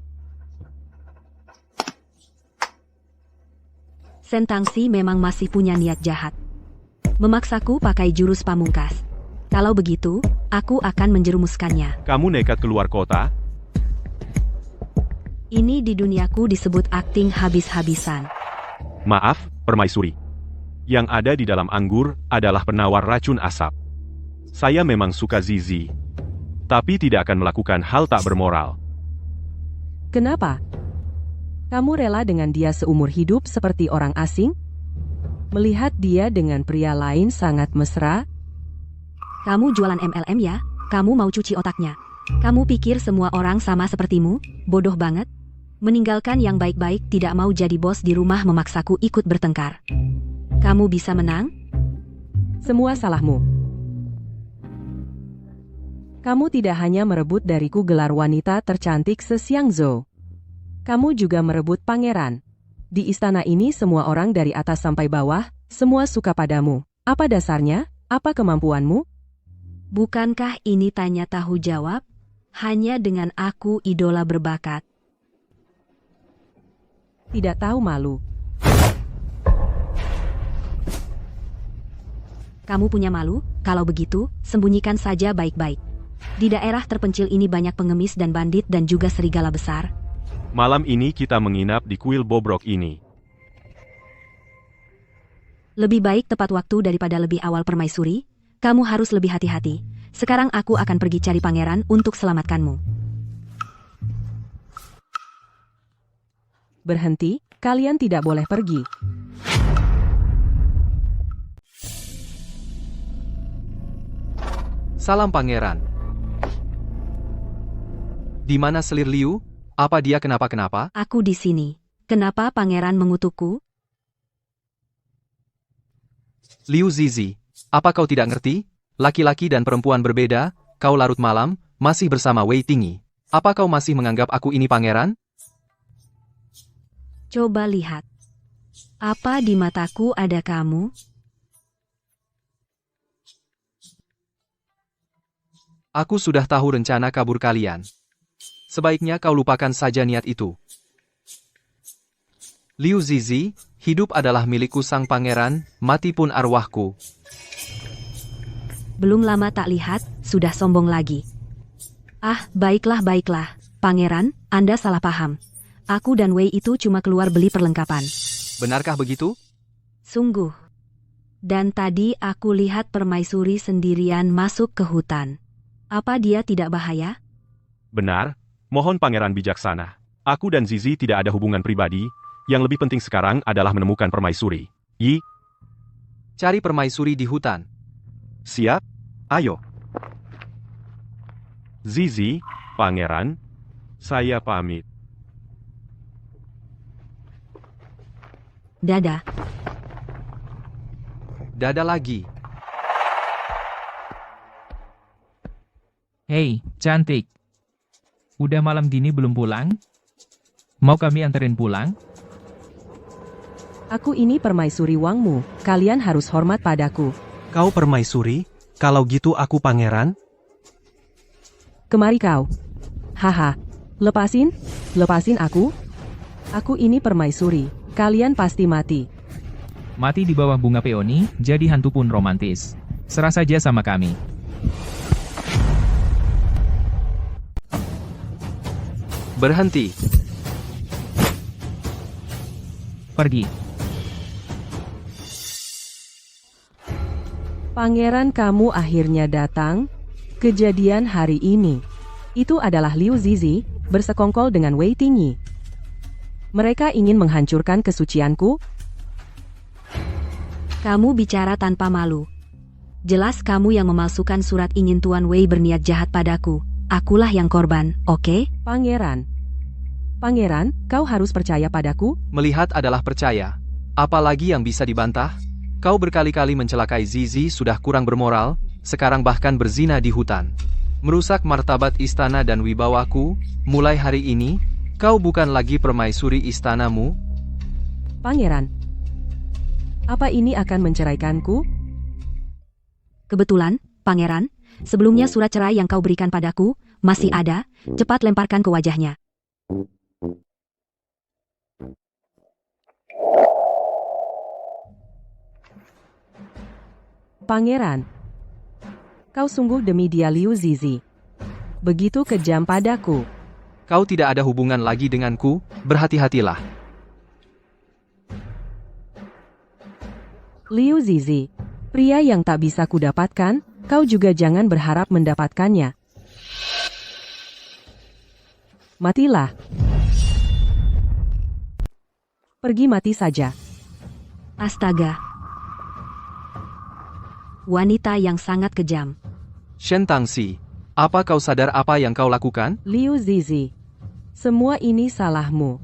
C: Shen Tangxi memang masih punya niat jahat. Memaksaku pakai jurus pamungkas. Kalau begitu, aku akan menjerumuskannya.
A: Kamu nekat keluar kota?
C: Ini di duniaku disebut akting habis-habisan.
A: Maaf, permaisuri. Yang ada di dalam anggur adalah penawar racun asap. Saya memang suka Zizi, tapi tidak akan melakukan hal tak bermoral.
D: Kenapa? Kamu rela dengan dia seumur hidup seperti orang asing? Melihat dia dengan pria lain sangat mesra?
C: Kamu jualan MLM ya? Kamu mau cuci otaknya? Kamu pikir semua orang sama sepertimu? Bodoh banget. Meninggalkan yang baik-baik, tidak mau jadi bos di rumah, memaksaku ikut bertengkar. Kamu bisa menang?
D: Semua salahmu. Kamu tidak hanya merebut dariku gelar wanita tercantik se-Xiangzhou. Kamu juga merebut pangeran. Di istana ini semua orang dari atas sampai bawah, semua suka padamu. Apa dasarnya? Apa kemampuanmu?
C: Bukankah ini tanya tahu jawab? Hanya dengan aku idola berbakat.
D: Tidak tahu malu.
C: Kamu punya malu? Kalau begitu, sembunyikan saja baik-baik. Di daerah terpencil ini banyak pengemis dan bandit dan juga serigala besar.
A: Malam ini kita menginap di kuil bobrok ini.
C: Lebih baik tepat waktu daripada lebih awal, permaisuri. Kamu harus lebih hati-hati. Sekarang aku akan pergi cari pangeran untuk selamatkanmu.
D: Berhenti, kalian tidak boleh pergi.
B: Salam pangeran. Di mana selir Liu? Apa dia kenapa-kenapa?
C: Aku di sini. Kenapa pangeran mengutukku?
B: Liu Zizi, apa kau tidak ngerti? Laki-laki dan perempuan berbeda, kau larut malam, masih bersama Wei Tingyi. Apa kau masih menganggap aku ini pangeran?
C: Coba lihat. Apa di mataku ada kamu?
B: Aku sudah tahu rencana kabur kalian. Sebaiknya kau lupakan saja niat itu. Liu Zizi, hidup adalah milikku sang pangeran, mati pun arwahku.
C: Belum lama tak lihat, sudah sombong lagi. Ah, baiklah, pangeran, Anda salah paham. Aku dan Wei itu cuma keluar beli perlengkapan.
B: Benarkah begitu?
C: Sungguh. Dan tadi aku lihat permaisuri sendirian masuk ke hutan. Apa dia tidak bahaya?
A: Benar, mohon pangeran bijaksana. Aku dan Zizi tidak ada hubungan pribadi, yang lebih penting sekarang adalah menemukan permaisuri. Yi,
B: Cari permaisuri di hutan.
A: siap? Ayo. Zizi, pangeran, saya pamit.
C: Dadah.
B: Dada lagi.
H: Hei, cantik. Udah malam gini belum pulang? Mau kami anterin pulang?
D: Aku ini permaisuri Wangmu, kalian harus hormat padaku.
G: Kau permaisuri? Kalau gitu aku pangeran?
D: Kemari kau. Haha. Lepasin aku. Aku ini permaisuri, kalian pasti mati.
H: Mati di bawah bunga peoni, jadi hantu pun romantis. Serah saja sama kami.
B: Berhenti.
H: Pergi.
D: Pangeran, kamu akhirnya datang. Kejadian hari ini. Itu adalah Liu Zizi, bersekongkol dengan Wei Tingyi. Mereka ingin menghancurkan kesucianku.
C: Kamu bicara tanpa malu. Jelas kamu yang memalsukan surat ingin Tuan Wei berniat jahat padaku. Akulah yang korban, oke?
D: Pangeran. Pangeran, kau harus percaya padaku.
B: Melihat adalah percaya. Apalagi yang bisa dibantah? Kau berkali-kali mencelakai Zizi sudah kurang bermoral, sekarang bahkan berzina di hutan. Merusak martabat istana dan wibawaku, mulai hari ini, kau bukan lagi permaisuri istanamu.
D: Pangeran. Apa ini akan menceraikanku?
C: Kebetulan, Pangeran, sebelumnya surat cerai yang kau berikan padaku, masih ada, cepat lemparkan ke wajahnya.
D: Pangeran. Kau sungguh demi dia Liu Zizi. Begitu kejam padaku.
B: Kau tidak ada hubungan lagi denganku, berhati-hatilah.
D: Liu Zizi. Pria yang tak bisa kudapatkan, kau juga jangan berharap mendapatkannya. Matilah. Pergi mati saja.
C: Astaga. Wanita yang sangat kejam.
B: Shen Tangxi, apa kau sadar apa yang kau lakukan?
D: Liu Zizi. Semua ini salahmu.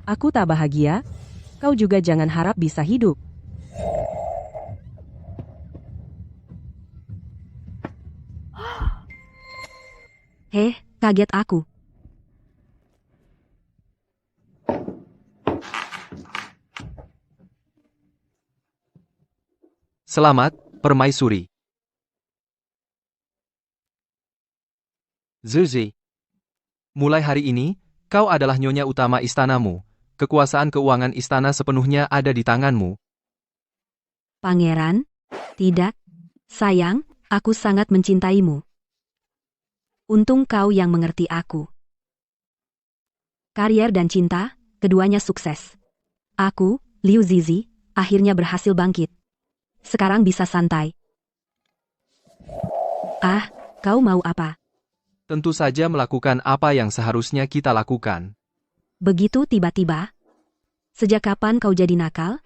D: Aku tak bahagia. Kau juga jangan harap bisa hidup.
C: Kaget aku.
B: Selamat, permaisuri. Zizi. Mulai hari ini, kau adalah nyonya utama istanamu. Kekuasaan keuangan istana sepenuhnya ada di tanganmu.
C: Pangeran? Tidak. Sayang, aku sangat mencintaimu. Untung kau yang mengerti aku. Karier dan cinta, keduanya sukses. Aku, Liu Zizi, akhirnya berhasil bangkit. Sekarang bisa santai. Kau mau apa?
B: Tentu saja melakukan apa yang seharusnya kita lakukan.
C: Begitu tiba-tiba? Sejak kapan kau jadi nakal?